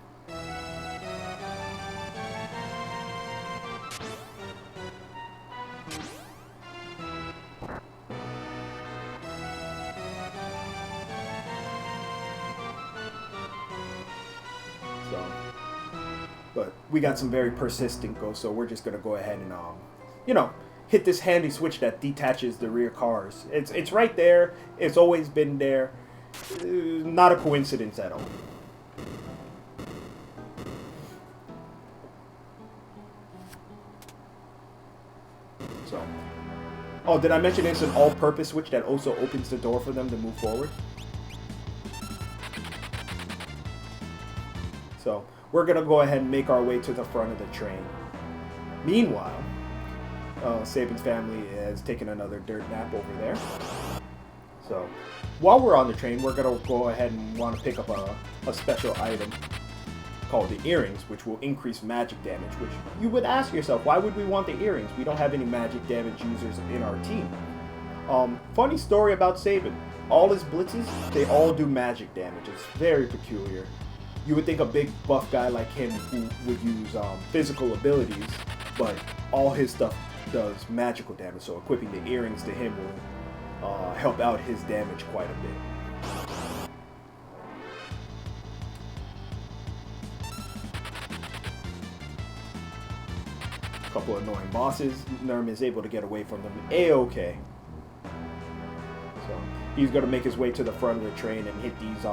But we got some very persistent ghosts, so we're just going to go ahead and, you know, hit this handy switch that detaches the rear cars. It's right there. It's always been there. Not a coincidence at all. So, oh, did I mention it's an all-purpose switch that also opens the door for them to move forward? So, we're going to go ahead and make our way to the front of the train. Meanwhile, Sabin's family has taken another dirt nap over there. So, while we're on the train, we're going to go ahead and want to pick up a special item called the earrings, which will increase magic damage, which you would ask yourself, why would we want the earrings? We don't have any magic damage users in our team. Funny story about Sabin. All his blitzes, they all do magic damage. It's very peculiar. You would think a big buff guy like him who would use physical abilities, but all his stuff does magical damage, so equipping the earrings to him will help out his damage quite a bit. A couple of annoying bosses. Neerrm is able to get away from them A-okay. So he's going to make his way to the front of the train and hit these,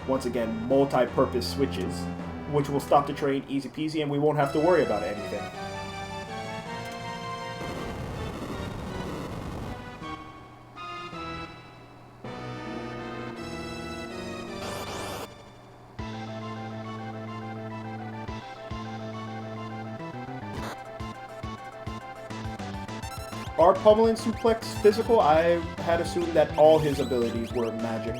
once again, multi-purpose switches, which will stop the train easy peasy and we won't have to worry about anything. Are Pummel and Suplex physical? I had assumed that all his abilities were magic.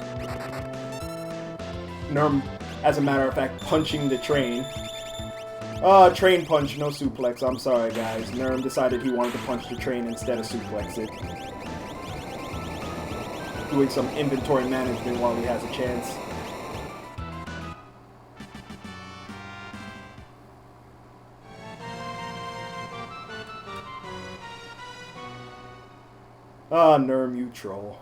Neerrm, as a matter of fact, punching the train. Train punch, no suplex. I'm sorry, guys. Neerrm decided he wanted to punch the train instead of suplex it. Doing some inventory management while he has a chance. Neerrm, you troll.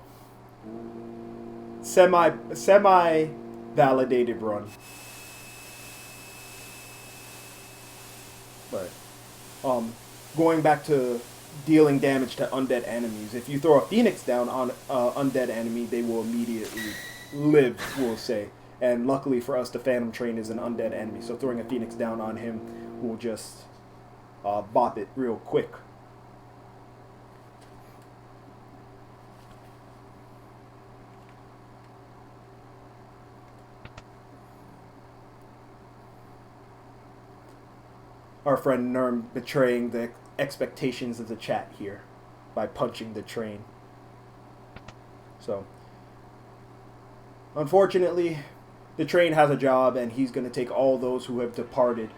Semi-validated run. But, going back to dealing damage to undead enemies, if you throw a Phoenix down on an undead enemy, they will immediately live, we'll say. And luckily for us, the Phantom Train is an undead enemy, so throwing a Phoenix down on him will just bop it real quick. Our friend Neerrm betraying the expectations of the chat here by punching the train. So, unfortunately, the train has a job, and he's going to take all those who have departed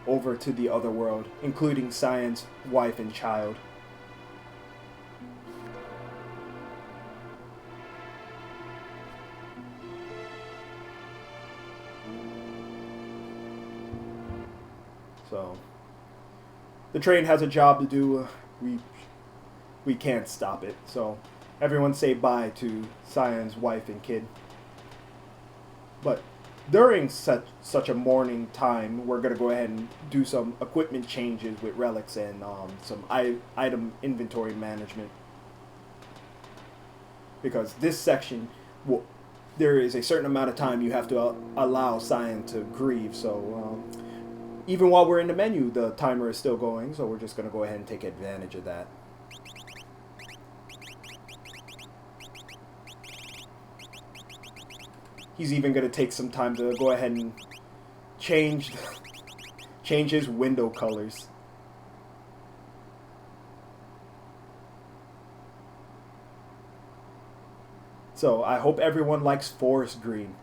over to the other world, including Cyan's wife and child. So, the train has a job to do. We can't stop it. So, everyone say bye to Cyan's wife and kid. But during such a morning time, we're going to go ahead and do some equipment changes with relics and some item inventory management. Because this section, there is a certain amount of time you have to allow Cyan to grieve. So, even while we're in the menu, the timer is still going, so we're just going to go ahead and take advantage of that. He's even going to take some time to go ahead and change his window colors. So, I hope everyone likes forest green.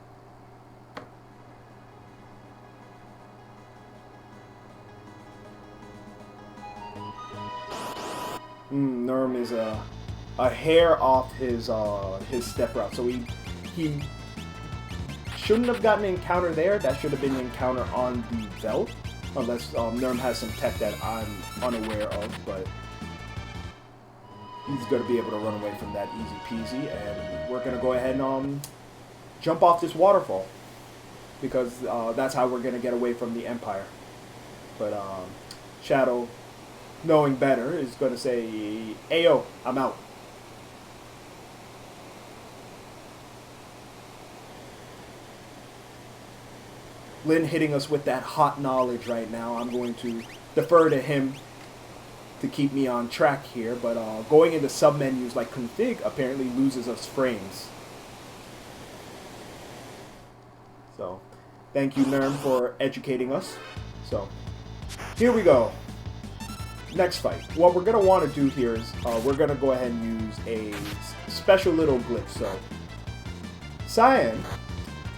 Neerrm is a hair off his step route, so he shouldn't have gotten an encounter there. That should have been an encounter on the belt, unless Neerrm has some tech that I'm unaware of. But he's going to be able to run away from that easy peasy, and we're going to go ahead and jump off this waterfall, because that's how we're going to get away from the Empire. But Shadow, knowing better, is going to say, "Ayo, I'm out." Lin hitting us with that hot knowledge right now. I'm going to defer to him to keep me on track here, but going into sub-menus like config apparently loses us frames. So, thank you, Neerrm, for educating us. So, here we go. Next fight. What we're going to want to do here is we're going to go ahead and use a special little glitch. So, Cyan,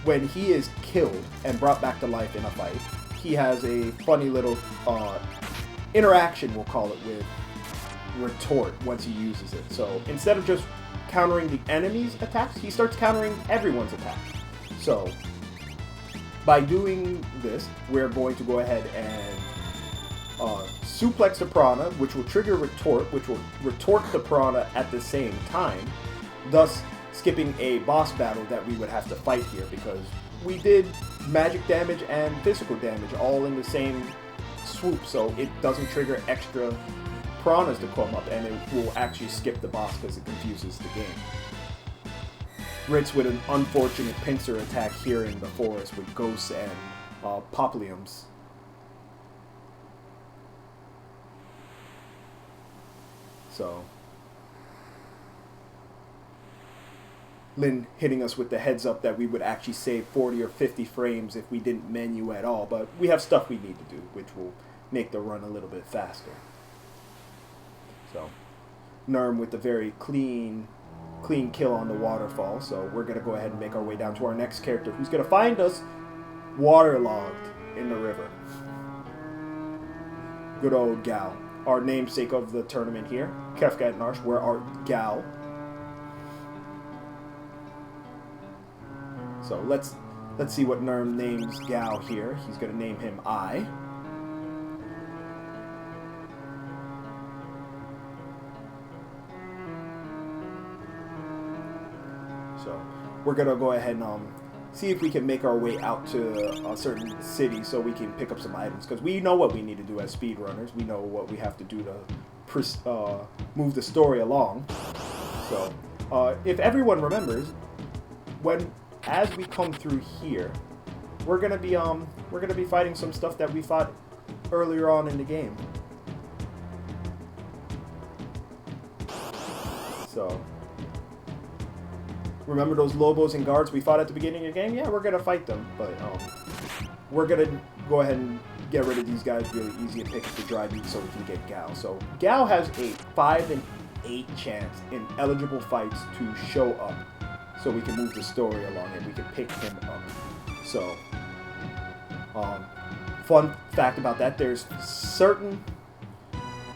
when he is killed and brought back to life in a fight, he has a funny little interaction, we'll call it, with retort once he uses it. So, instead of just countering the enemy's attacks, he starts countering everyone's attacks. So, by doing this, we're going to go ahead and suplex the Piranha, which will trigger retort, which will retort the Piranha at the same time, thus skipping a boss battle that we would have to fight here, because we did magic damage and physical damage all in the same swoop, so it doesn't trigger extra Piranhas to come up, and it will actually skip the boss because it confuses the game. Ritz with an unfortunate pincer attack here in the forest with ghosts and popliteums. So, Lin hitting us with the heads up that we would actually save 40 or 50 frames if we didn't menu at all, but we have stuff we need to do, which will make the run a little bit faster. So, Neerrm with a very clean kill on the waterfall. So we're going to go ahead and make our way down to our next character, who's going to find us waterlogged in the river. Good old Gal. Our namesake of the tournament here, Kefka and Narshe, where our Gal. So let's see what Neerrm names Gal here. He's going to name him I. So we're going to go ahead and see if we can make our way out to a certain city so we can pick up some items. Because we know what we need to do as speedrunners. We know what we have to do to move the story along. So if everyone remembers, as we come through here, we're gonna be fighting some stuff that we fought earlier on in the game. So remember those Lobos and guards we fought at the beginning of the game? Yeah, we're gonna fight them, but we're gonna go ahead and get rid of these guys really easy and pick up the dry meat so we can get Gal. So Gal has a 5 in 8 chance in eligible fights to show up, so we can move the story along and we can pick him up. So, fun fact about that: there's certain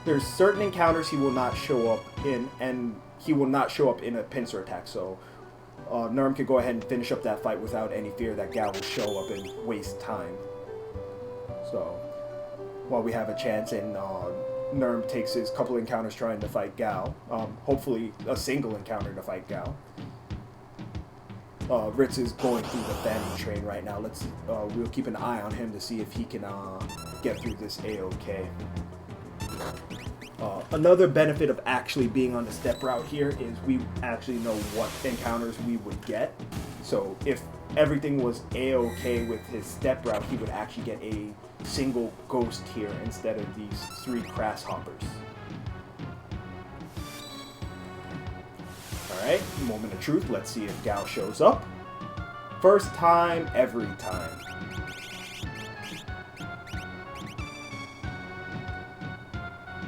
encounters he will not show up in, and he will not show up in a pincer attack. So, Neerrm can go ahead and finish up that fight without any fear that Gal will show up and waste time. So, while we have a chance, and Neerrm takes his couple encounters trying to fight Gal, hopefully a single encounter to fight Gal. Ritz is going through the famine train right now. We'll keep an eye on him to see if he can get through this A-OK. Another benefit of actually being on the step route here is we actually know what encounters we would get. So if everything was A-OK with his step route, he would actually get a single ghost here instead of these 3 grasshoppers. Alright, moment of truth. Let's see if Gal shows up. First time, every time.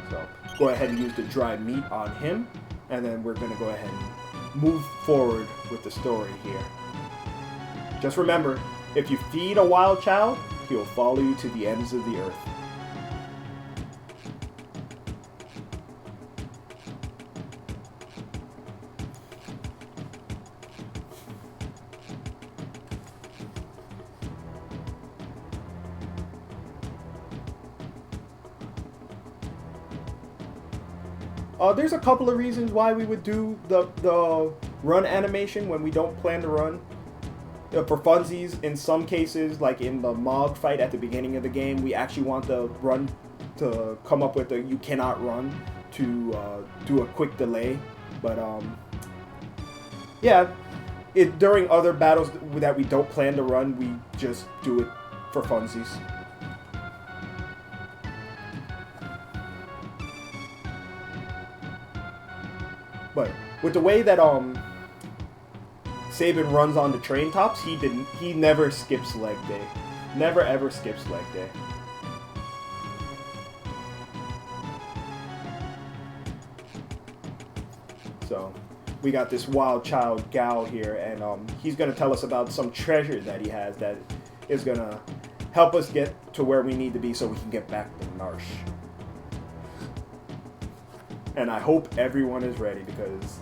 So, go ahead and use the dry meat on him, and then we're going to go ahead and move forward with the story here. Just remember, if you feed a wild child, he will follow you to the ends of the earth. There's a couple of reasons why we would do the run animation when we don't plan to run. For funsies, in some cases, like in the Mog fight at the beginning of the game, we actually want the run to come up with a you cannot run to do a quick delay. But yeah, during other battles that we don't plan to run, we just do it for funsies. But with the way that Sabin runs on the train tops, he never skips leg day. Never ever skips leg day. So we got this wild child Gal here, and he's gonna tell us about some treasure that he has that is gonna help us get to where we need to be so we can get back to Narshe. And I hope everyone is ready, because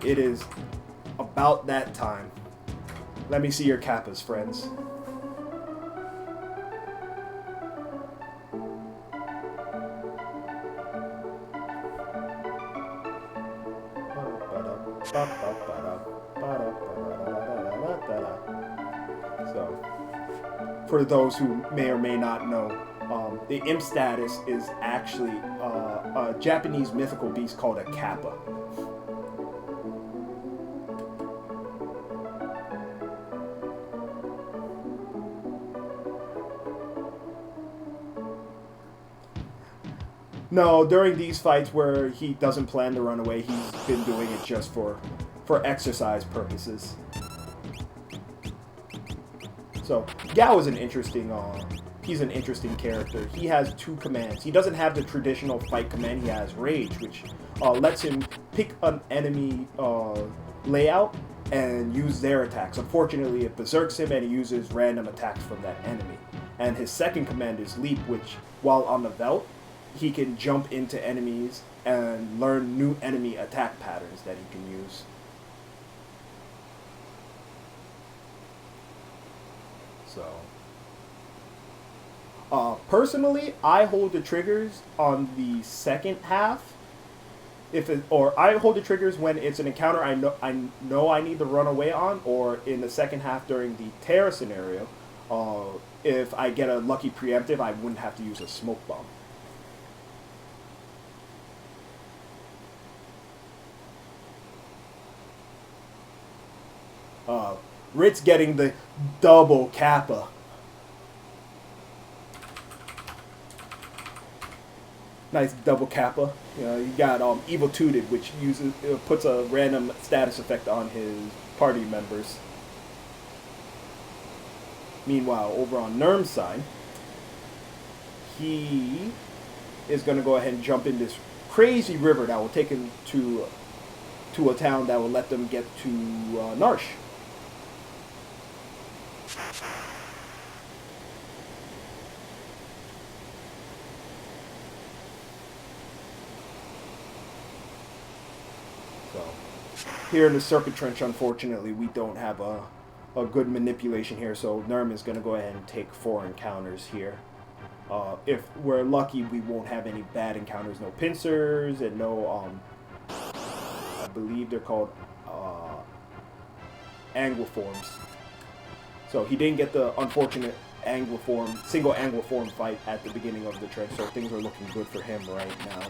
it is about that time. Let me see your kappas, friends. So, for those who may or may not know, the imp status is actually a Japanese mythical beast called a kappa. No, during these fights where he doesn't plan to run away, he's been doing it just for exercise purposes. So, Gal is an interesting he's an interesting character. He has 2 commands. He doesn't have the traditional fight command. He has Rage, which lets him pick an enemy layout and use their attacks. Unfortunately, it berserks him and he uses random attacks from that enemy. And his second command is Leap, which, while on the Veld, he can jump into enemies and learn new enemy attack patterns that he can use. So, personally, I hold the triggers on the second half. I hold the triggers when it's an encounter I know I need to run away on, or in the second half during the Terra scenario. If I get a lucky preemptive, I wouldn't have to use a smoke bomb. Ritz getting the double Kappa. Nice double Kappa. You know, you got Evil Tooted, which puts a random status effect on his party members. Meanwhile, over on Neerrm's side, he is going to go ahead and jump in this crazy river that will take him to a town that will let them get to Narshe. So, here in the Serpent Trench, unfortunately, we don't have a good manipulation here, so Neerrm is going to go ahead and take 4 encounters here. If we're lucky, we won't have any bad encounters, no pincers, and no, I believe they're called Angloforms. So he didn't get the unfortunate single Angloform fight at the beginning of the trench, so things are looking good for him right now.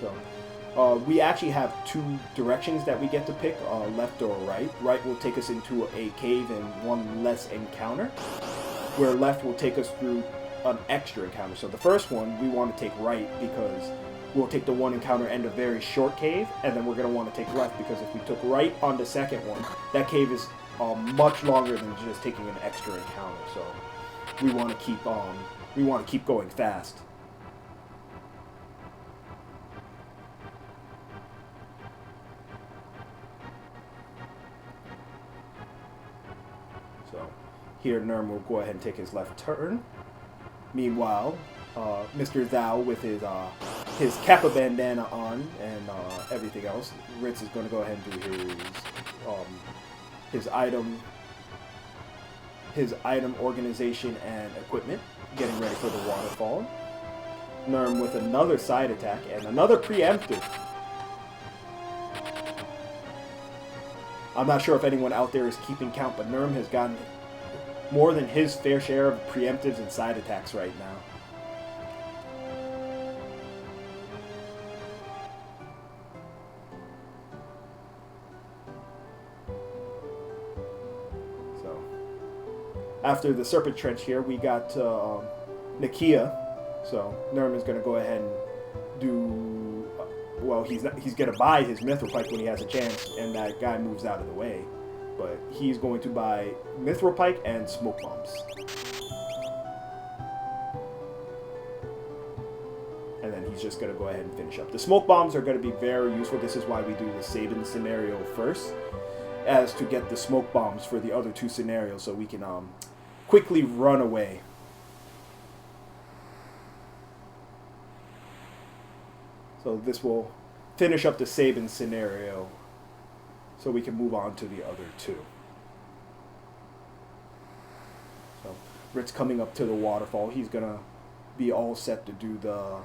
So, we actually have 2 directions that we get to pick, left or right. Right will take us into a cave and 1 less encounter, where left will take us through an extra encounter. So the first one, we want to take right because we'll take the 1 encounter and a very short cave, and then we're going to want to take left because if we took right on the second one, that cave is much longer than just taking an extra encounter. So we want to keep going fast. So here Neerrm will go ahead and take his left turn. Meanwhile, Mr. Thou with his Kappa bandana on and everything else, Ritz is going to go ahead and do his item organization and equipment, getting ready for the waterfall. Neerrm with another side attack and another preemptive. I'm not sure if anyone out there is keeping count, but Neerrm has gotten more than his fair share of preemptives and side attacks right now. So, after the Serpent Trench here, we got Nakia. So Neerrm is going to go ahead and do, well, he's going to buy his Mithril Pike when he has a chance, and that guy moves out of the way. But he's going to buy Mithril Pike and Smoke Bombs. And then he's just going to go ahead and finish up. The Smoke Bombs are going to be very useful. This is why we do the Sabin scenario first, as to get the Smoke Bombs for the other 2 scenarios so we can quickly run away. So this will finish up the Sabin scenario so we can move on to the other 2. So Ritz coming up to the waterfall. He's going to be all set to do the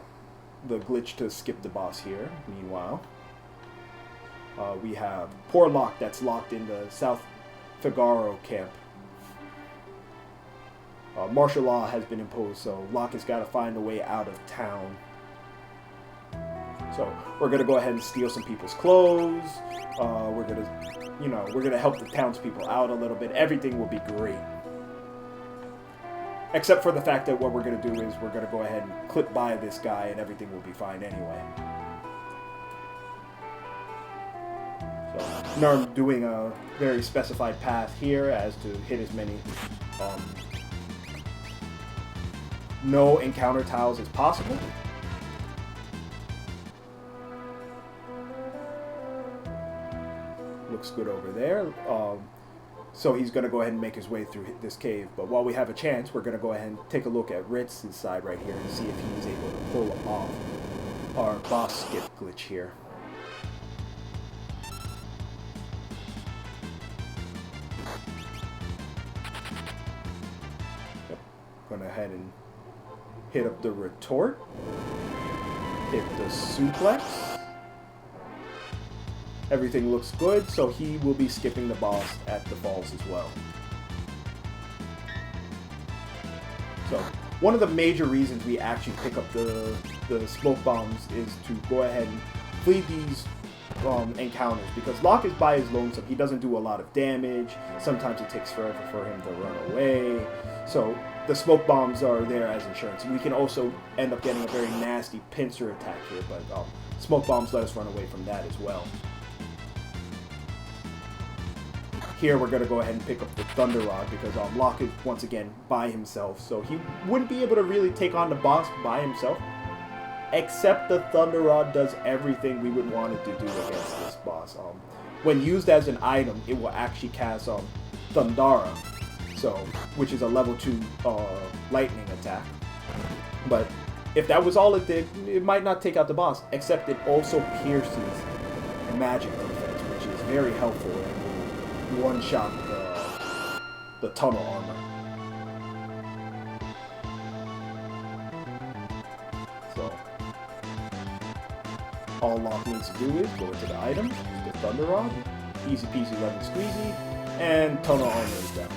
glitch to skip the boss here. Meanwhile, we have poor Locke that's locked in the South Figaro camp. Martial law has been imposed, so Locke has got to find a way out of town. So we're going to go ahead and steal some people's clothes. We're going to help the townspeople out a little bit. Everything will be great. Except for the fact that what we're going to do is we're going to go ahead and clip by this guy and everything will be fine anyway. Neerrm doing a very specified path here as to hit as many no encounter tiles as possible. Looks good over there. So he's going to go ahead and make his way through this cave. But while we have a chance, we're going to go ahead and take a look at Ritz's side right here and see if he's able to pull off our boss skip glitch here. Yep. Going ahead and hit up the retort. Hit the suplex. Everything looks good, so he will be skipping the boss at the falls as well. So, one of the major reasons we actually pick up the smoke bombs is to go ahead and flee these encounters, because Locke is by his lonesome. He doesn't do a lot of damage. Sometimes it takes forever for him to run away. So, the smoke bombs are there as insurance. We can also end up getting a very nasty pincer attack here, but smoke bombs let us run away from that as well. Here we're going to go ahead and pick up the Thunder Rod because Locke is once again by himself, so he wouldn't be able to really take on the boss by himself, except the Thunder Rod does everything we would want it to do against this boss. When used as an item, it will actually cast Thundara, so which is a level 2 lightning attack. But if that was all it did, it might not take out the boss, except it also pierces magic defense, which is very helpful. One-shot the tunnel armor. So all Locke needs to do is go into the item, use the Thunder Rod, easy peasy lemon squeezy, and tunnel armor is down.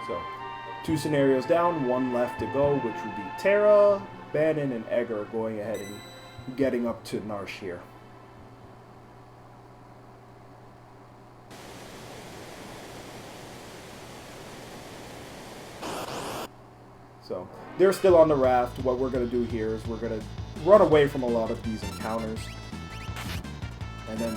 So, 2 scenarios down, 1 left to go, which would be Terra, Bannon, and Egger going ahead and getting up to Narshe here. So, they're still on the raft. What we're going to do here is we're going to run away from a lot of these encounters. And then,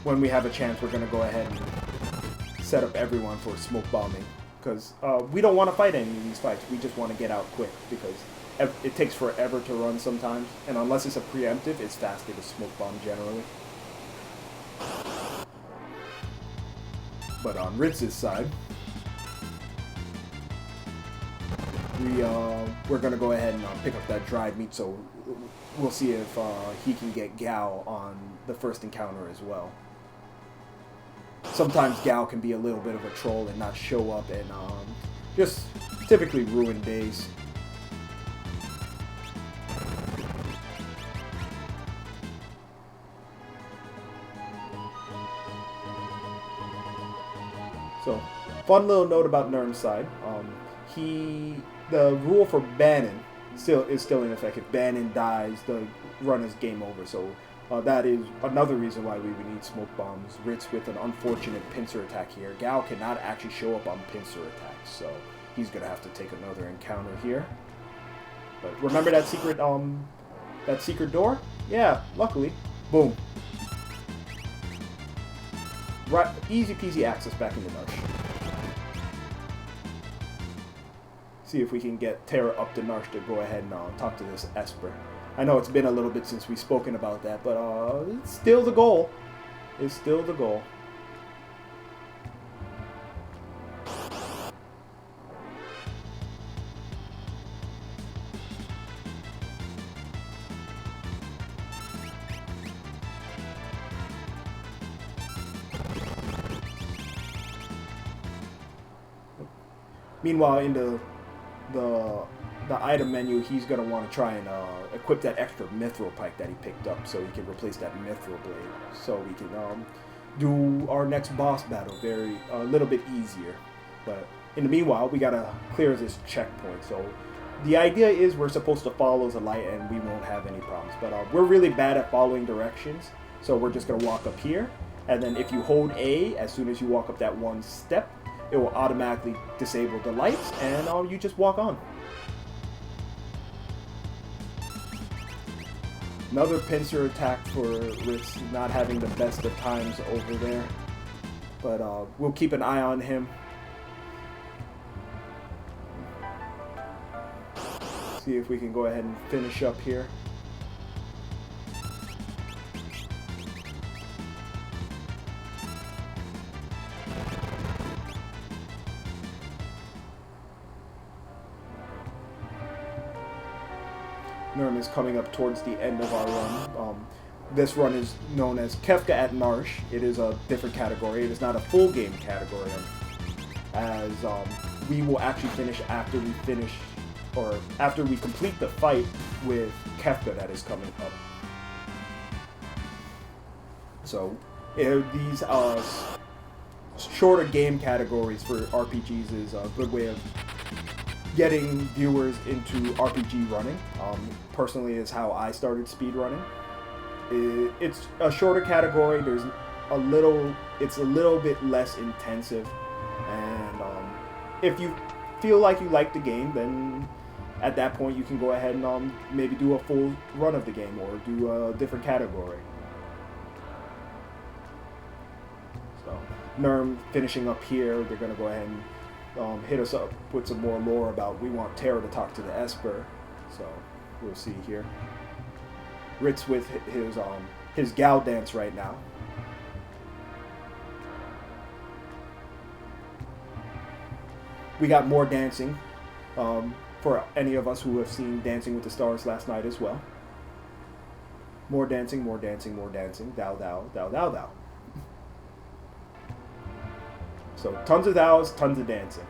when we have a chance, we're going to go ahead and set up everyone for smoke bombing. Because we don't want to fight any of these fights. We just want to get out quick because it takes forever to run sometimes. And unless it's a preemptive, it's faster to smoke bomb generally. But on Ritz's side, we're going to go ahead and pick up that dried meat. So we'll see if he can get Gao on the first encounter as well. Sometimes Gao can be a little bit of a troll and not show up and just typically ruin days. So, fun little note about Neerrm's side. The rule for Bannon is still in effect. If Bannon dies, the run is game over. So that is another reason why we would need smoke bombs. Ritz with an unfortunate pincer attack here. Gao cannot actually show up on pincer attacks, so he's gonna have to take another encounter here. But remember that secret door? Yeah, luckily, boom. Right, easy peasy access back into Narshe. See if we can get Terra up to Narshe to go ahead and talk to this Esper. I know it's been a little bit since we've spoken about that, but it's still the goal. It's still the goal. Meanwhile, in the item menu, he's going to want to try and equip that extra mithril pike that he picked up so he can replace that mithril blade. So we can do our next boss battle a little bit easier. But in the meanwhile, we got to clear this checkpoint. So the idea is we're supposed to follow the light and we won't have any problems. But we're really bad at following directions. So we're just going to walk up here, and then if you hold A, as soon as you walk up that one step, it will automatically disable the lights, and you just walk on. Another pincer attack for Ritz, not having the best of times over there. But we'll keep an eye on him. See if we can go ahead and finish up here. Neerrm is coming up towards the end of our run. This run is known as Kefka at Narshe. It is a different category. It is not a full game category, as we will actually finish after we complete the fight with Kefka that is coming up. So these shorter game categories for RPGs is a good way of getting viewers into RPG running. Personally, is how I started speed running. It's a shorter category. It's a little bit less intensive, and if you feel like you like the game, then at that point you can go ahead and maybe do a full run of the game or do a different category. So Neerrm finishing up here. They're gonna go ahead and hit us up with some more lore about we want Terra to talk to the Esper. So we'll see here. Ritz with his gal dance right now. We got more dancing for any of us who have seen Dancing with the Stars last night as well. More dancing, more dancing, more dancing. Thou, thou, thou, thou, thou. So tons of thous, tons of dancing.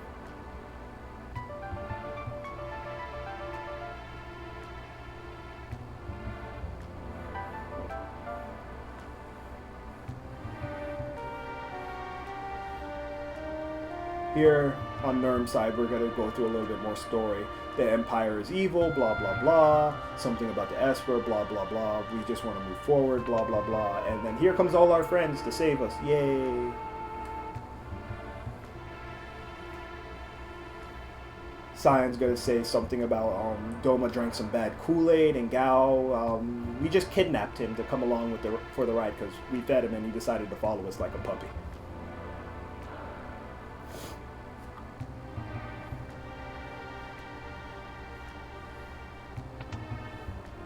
Here on Neerrm's side, we're going to go through a little bit more story. The Empire is evil, blah, blah, blah. Something about the Esper, blah, blah, blah. We just want to move forward, blah, blah, blah. And then here comes all our friends to save us. Yay! Cyan's going to say something about Doma drank some bad Kool-Aid, and Gao, we just kidnapped him to come along for the ride because we fed him and he decided to follow us like a puppy.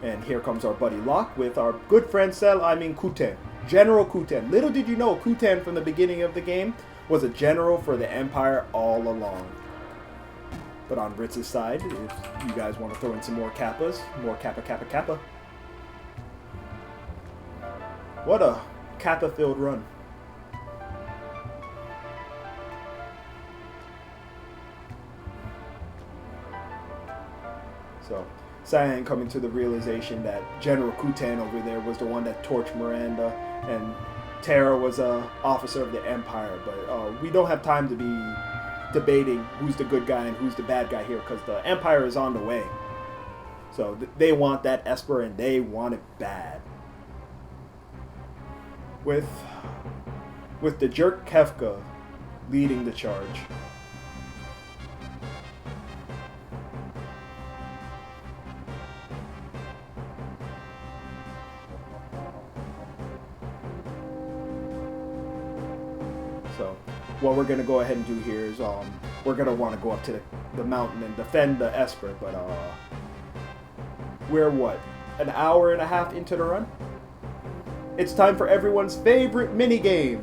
And here comes our buddy Locke with our good friend Kuten. General Kuten. Little did you know, Kuten from the beginning of the game was a general for the Empire all along. But on Ritz's side, if you guys want to throw in some more Kappas, more Kappa, Kappa, Kappa. What a Kappa-filled run. So, Cyan coming to the realization that General Kuten over there was the one that torched Miranda, and Terra was an officer of the Empire. But we don't have time to be debating who's the good guy and who's the bad guy here, because the Empire is on the way. So they want that Esper, and they want it bad. With the jerk Kefka leading the charge. So what we're going to go ahead and do here is we're going to want to go up to the mountain and defend the Esper, but we're what, an hour and a half into the run? It's time for everyone's favorite minigame,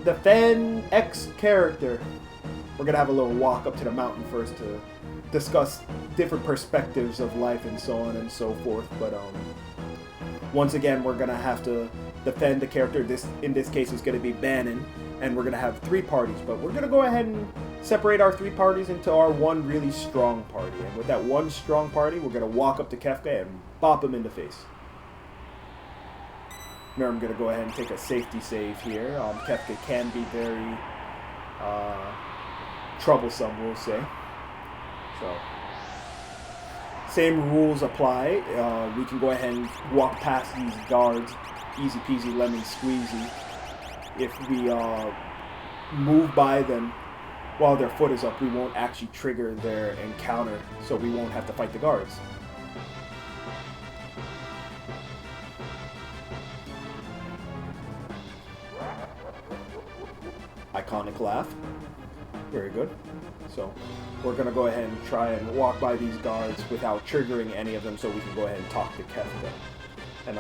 Defend X character. We're going to have a little walk up to the mountain first to discuss different perspectives of life and so on and so forth, but once again we're going to have to defend the character. In this case is going to be Bannon, and we're going to have 3 parties, but we're going to go ahead and separate our 3 parties into our one really strong party. And with that one strong party, we're going to walk up to Kefka and bop him in the face. Neerrm going to go ahead and take a safety save here. Kefka can be very troublesome, we'll say. So, same rules apply. We can go ahead and walk past these guards easy peasy lemon squeezy. If we move by them while their foot is up, we won't actually trigger their encounter, so we won't have to fight the guards. Iconic laugh. Very good. So we're going to go ahead and try and walk by these guards without triggering any of them, so we can go ahead and talk to Kefka. And,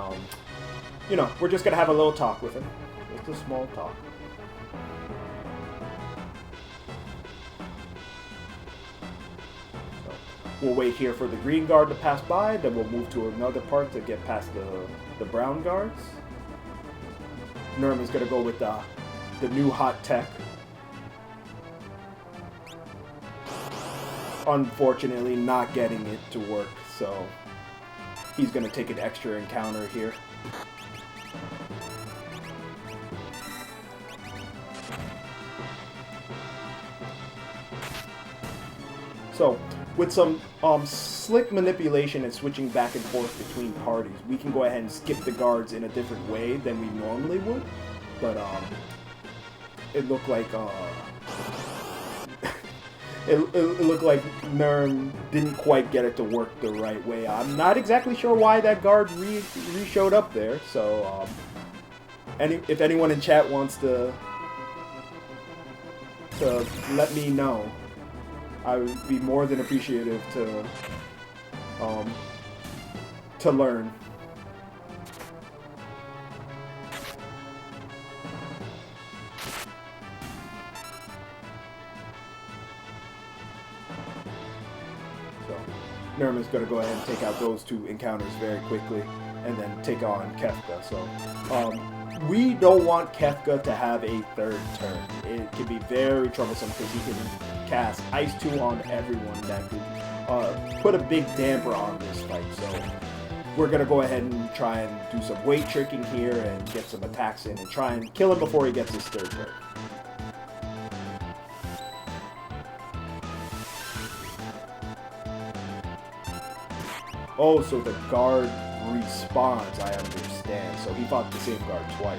you know, we're just going to have a little talk with him. Just a small talk. So we'll wait here for the green guard to pass by, then we'll move to another part to get past the brown guards. Neerrm is going to go with the new hot tech. Unfortunately, not getting it to work, so he's going to take an extra encounter here. So, with some slick manipulation and switching back and forth between parties, we can go ahead and skip the guards in a different way than we normally would. But it looked like it looked like Neerrm didn't quite get it to work the right way. I'm not exactly sure why that guard showed up there. So, if anyone in chat wants to let me know, I would be more than appreciative to learn. Neerrm is going to go ahead and take out those two encounters very quickly, and then take on Kefka. So, we don't want Kefka to have a third turn. It can be very troublesome because he can cast Ice 2 on everyone that could put a big damper on this fight. So, we're going to go ahead and try and do some weight tricking here and get some attacks in and try and kill him before he gets his third turn. Oh, so the guard respawns, I understand. So he fought the same guard twice.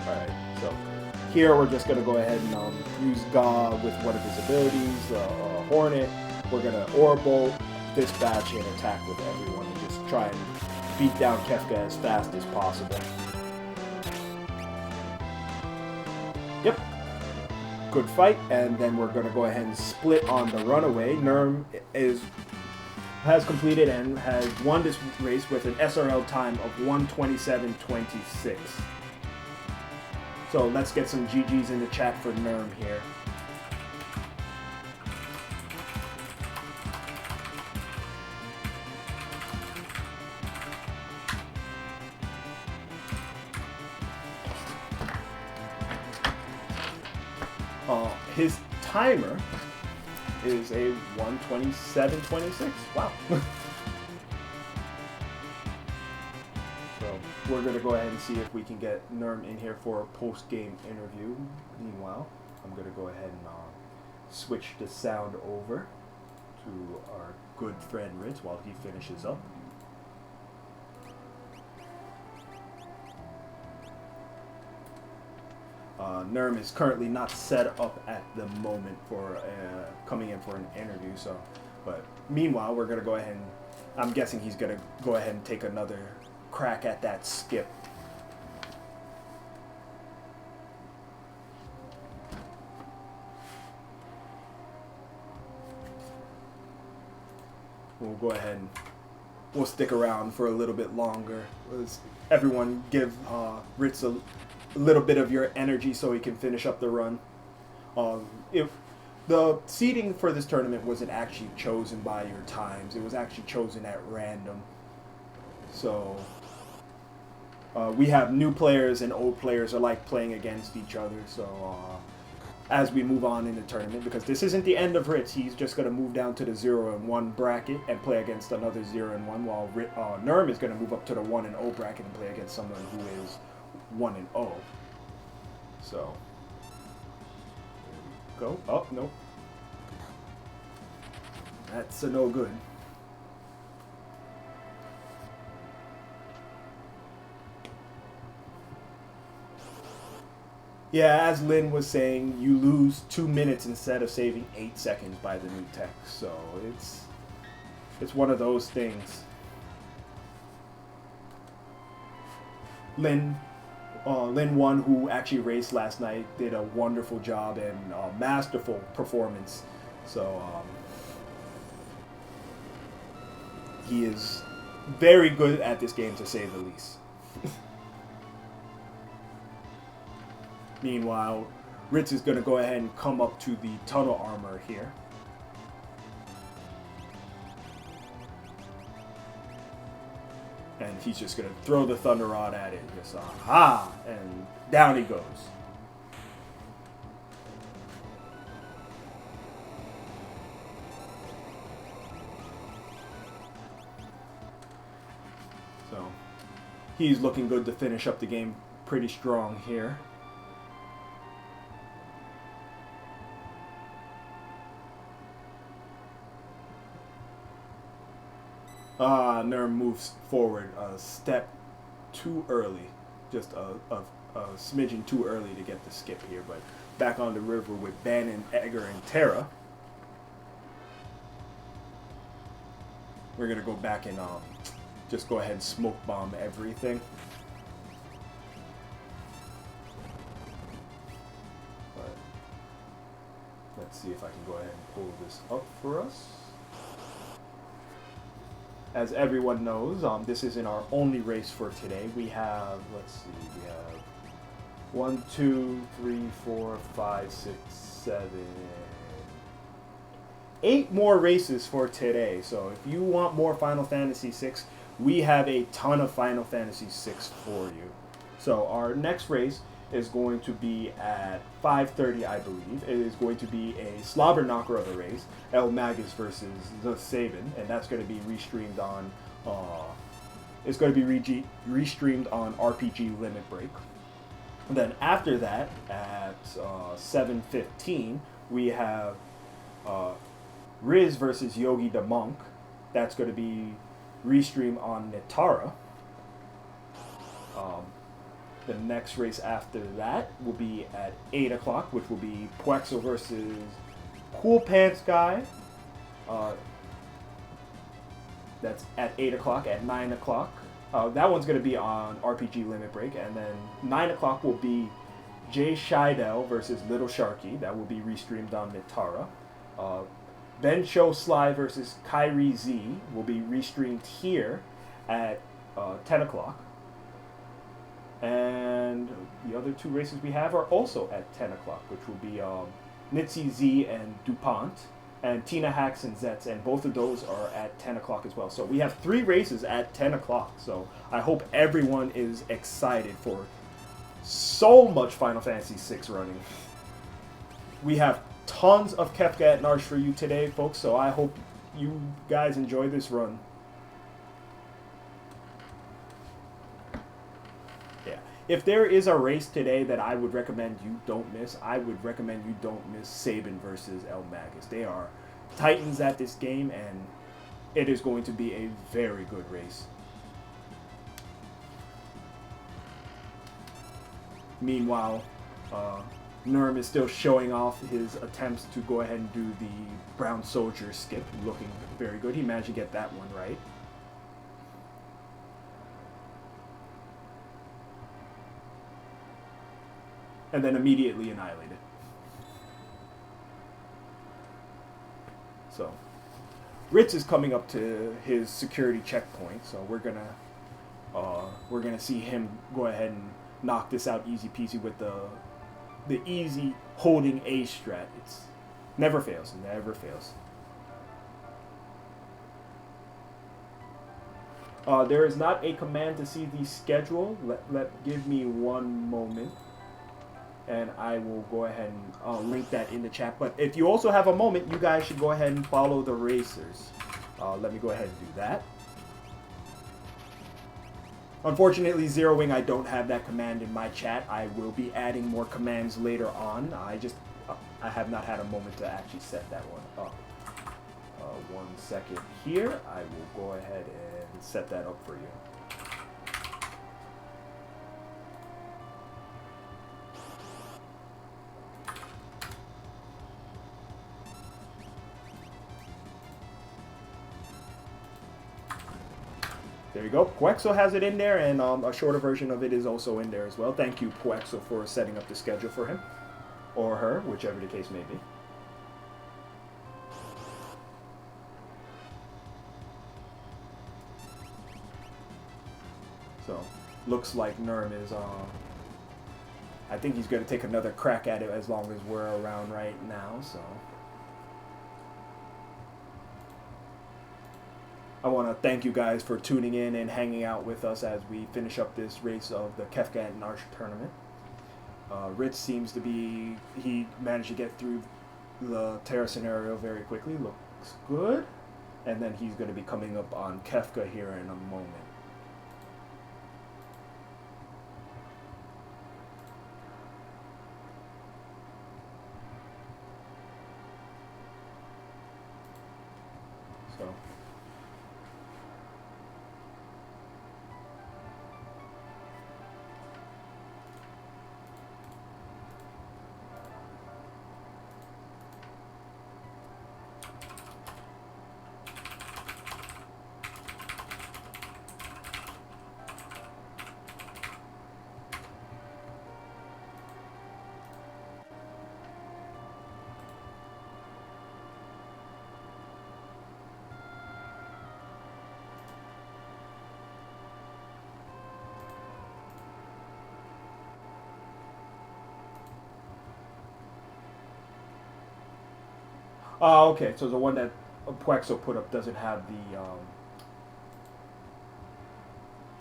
Alright, so here we're just going to go ahead and use Ga with one of his abilities, Hornet. We're going to Orbolt, Dispatch, and attack with everyone and just try and beat down Kefka as fast as possible. Yep. Good fight, and then we're going to go ahead and split on the runaway. Neerrm has completed and has won this race with an SRL time of 1:27.26. So let's get some GGs in the chat for Neerrm here. His timer is a 1:27.26. Wow. So we're going to go ahead and see if we can get Neerrm in here for a post-game interview. Meanwhile, I'm going to go ahead and switch the sound over to our good friend Ritz while he finishes up. Neerrm is currently not set up at the moment for coming in for an interview. So, but meanwhile, we're gonna go ahead and I'm guessing he's gonna go ahead and take another crack at that skip. We'll go ahead and we'll stick around for a little bit longer. Let's everyone give Ritz a little bit of your energy so he can finish up the run. If the seeding for this tournament wasn't actually chosen by your times, it was actually chosen at random. So we have new players and old players alike playing against each other. So as we move on in the tournament, because this isn't the end of Ritz, he's just going to move down to the 0 and 1 bracket and play against another 0 and 1, while Neerrm is going to move up to the 1 and 0 bracket and play against someone who is 1 and 0. So go. Oh, no. That's a no good. Yeah, as Lynn was saying, you lose 2 minutes instead of saving 8 seconds by the new tech. So it's one of those things. Lynn 1, who actually raced last night, did a wonderful job and masterful performance. So he is very good at this game, to say the least. Meanwhile, Ritz is going to go ahead and come up to the tunnel armor here. And he's just going to throw the Thunder Rod at it. Just, aha! And down he goes. So, he's looking good to finish up the game pretty strong here. Neerrm moves forward a step too early. Just a smidgen too early to get the skip here. But back on the river with Bannon, Egger, and Terra. We're going to go back and just go ahead and smoke bomb everything. But let's see if I can go ahead and pull this up for us. As everyone knows, this isn't our only race for today. We have, let's see, we have 1, 2, 3, 4, 5, 6, 7, 8 more races for today. So if you want more Final Fantasy VI, we have a ton of Final Fantasy VI for you. So our next race is going to be at 5:30, I believe. It is going to be a slobber knocker of a race, El Magus versus the Sabin, and that's going to be restreamed on. It's going to be restreamed on RPG Limit Break. And then after that, at 7:15, we have Riz versus Yogi the Monk. That's going to be restreamed on Nitara. The next race after that will be at 8 o'clock, which will be Puexo versus Cool Pants Guy. That's at 8 o'clock. At 9 o'clock, that one's going to be on RPG Limit Break. And then 9 o'clock will be Jay Scheidel versus Little Sharky. That will be restreamed on Nitara. Ben Cho Sly versus Kyrie Z will be restreamed here at 10 o'clock. And the other 2 races we have are also at 10 o'clock, which will be Nitzy Z and DuPont, and Tina Hacks and Zets, and both of those are at 10 o'clock as well. So we have 3 races at 10 o'clock. So I hope everyone is excited for so much Final Fantasy VI running. We have tons of Kefka at Narshe for you today, folks, so I hope you guys enjoy this run. If there is a race today that I would recommend you don't miss, I would recommend you don't miss Sabin versus El Magus. They are titans at this game, and it is going to be a very good race. Meanwhile, Neerrm is still showing off his attempts to go ahead and do the Brown Soldier skip, looking very good. He managed to get that one right. And then immediately annihilated. So, Ritz is coming up to his security checkpoint, so we're gonna see him go ahead and knock this out easy peasy with the easy holding A strat. It's never fails, never fails. There is not a command to see the schedule. Give me one moment, and I will go ahead and link that in the chat. But if you also have a moment, you guys should go ahead and follow the racers. Let me go ahead and do that. Unfortunately, Zero Wing, I don't have that command in my chat. I will be adding more commands later on. I have not had a moment to actually set that one up. 1 second here. I will go ahead and set that up for you. There you go. Puexo has it in there, and a shorter version of it is also in there as well. Thank you, Puexo, for setting up the schedule for him. Or her, whichever the case may be. So, looks like Neerrm is, I think he's going to take another crack at it as long as we're around right now, so. I want to thank you guys for tuning in and hanging out with us as we finish up this race of the Kefka and Narshe tournament. Ritz seems to be, he managed to get through the Terra scenario very quickly, looks good. And then he's going to be coming up on Kefka here in a moment. So. Oh, okay. So the one that Puexo put up doesn't have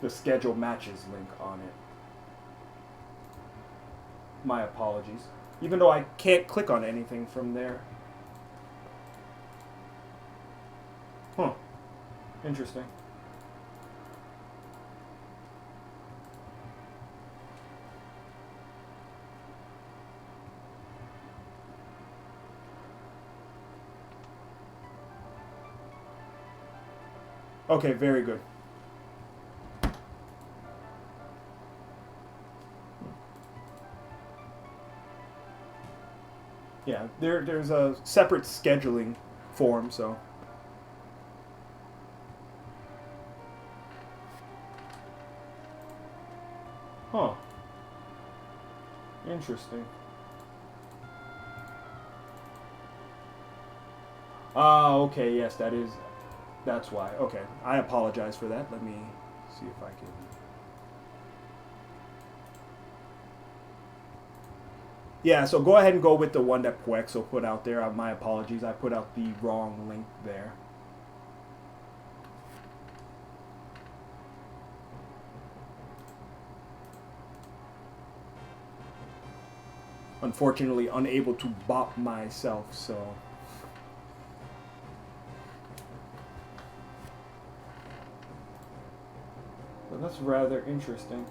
the schedule matches link on it. My apologies. Even though I can't click on anything from there. Huh. Interesting. Okay, very good. Yeah, there's a separate scheduling form, so. Huh. Interesting. Ah, okay, yes, that's why. Okay, I apologize for that. Let me see if I can. Yeah, so go ahead and go with the one that Puexo put out there. My apologies, I put out the wrong link there. Unfortunately, unable to bop myself, so. But that's rather interesting.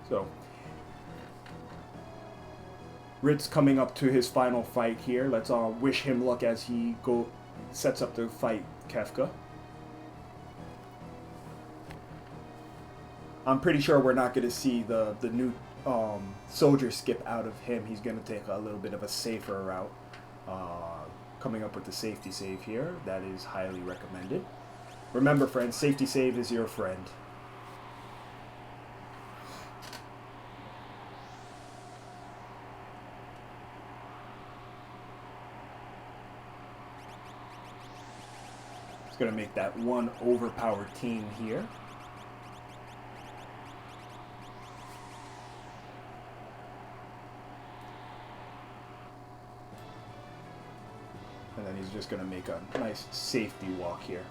So, Ritz coming up to his final fight here. Let's all wish him luck as he sets up to fight Kefka. I'm pretty sure we're not going to see the new soldier skip out of him. He's going to take a little bit of a safer route. Coming up with the safety save here. That is highly recommended. Remember, friends, safety save is your friend. It's going to make that one overpowered team here. And then he's just going to make a nice safety walk here.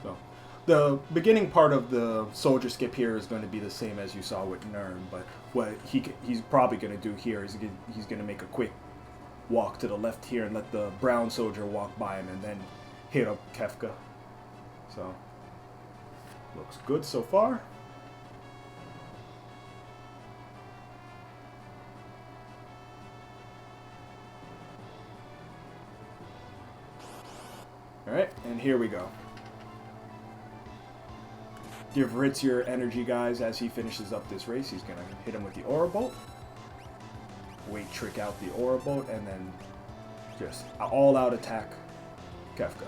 So, the beginning part of the soldier skip here is going to be the same as you saw with Neerrm, but what he's probably going to do here is he's going to make a quick walk to the left here and let the brown soldier walk by him and then hit up Kefka. So, looks good so far. Alright, and here we go. Give Ritz your energy, guys, as he finishes up this race. He's going to hit him with the Aura Bolt. Wait, trick out the Aura Bolt, and then just all-out attack Kefka.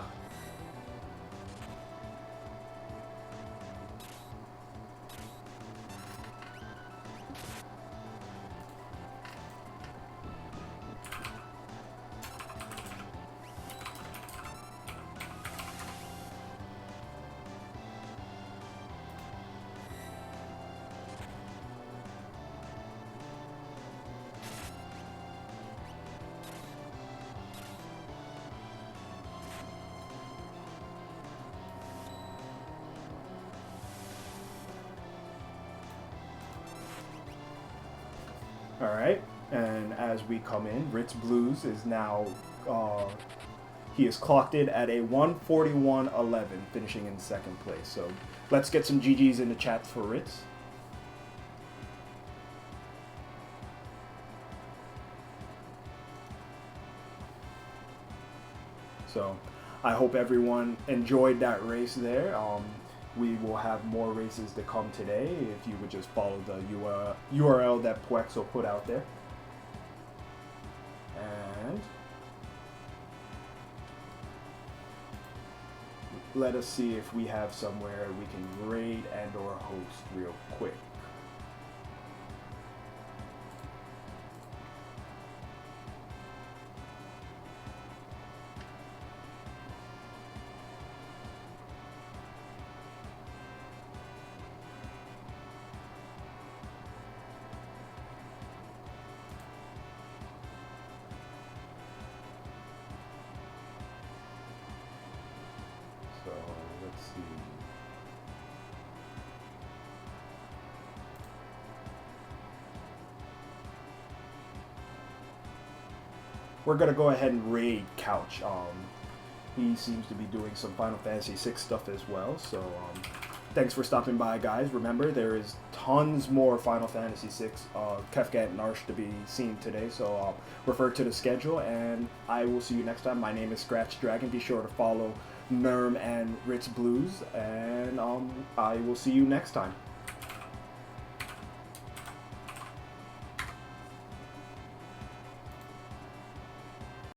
Alright, and as we come in, Ritzblues is now, he is clocked in at a 141.11, finishing in second place. So let's get some GGs in the chat for Ritz. So I hope everyone enjoyed that race there. We will have more races to come today if you would just follow the URL that Puexo put out there. And let us see if we have somewhere we can raid and or host real quick. So let's see. We're gonna go ahead and raid Couch. He seems to be doing some Final Fantasy VI stuff as well. So thanks for stopping by, guys. Remember, there is tons more Final Fantasy VI, Kefka and Narshe to be seen today. So refer to the schedule, and I will see you next time. My name is Scratch Dragon. Be sure to follow Neerrm and Ritzblues, and I will see you next time.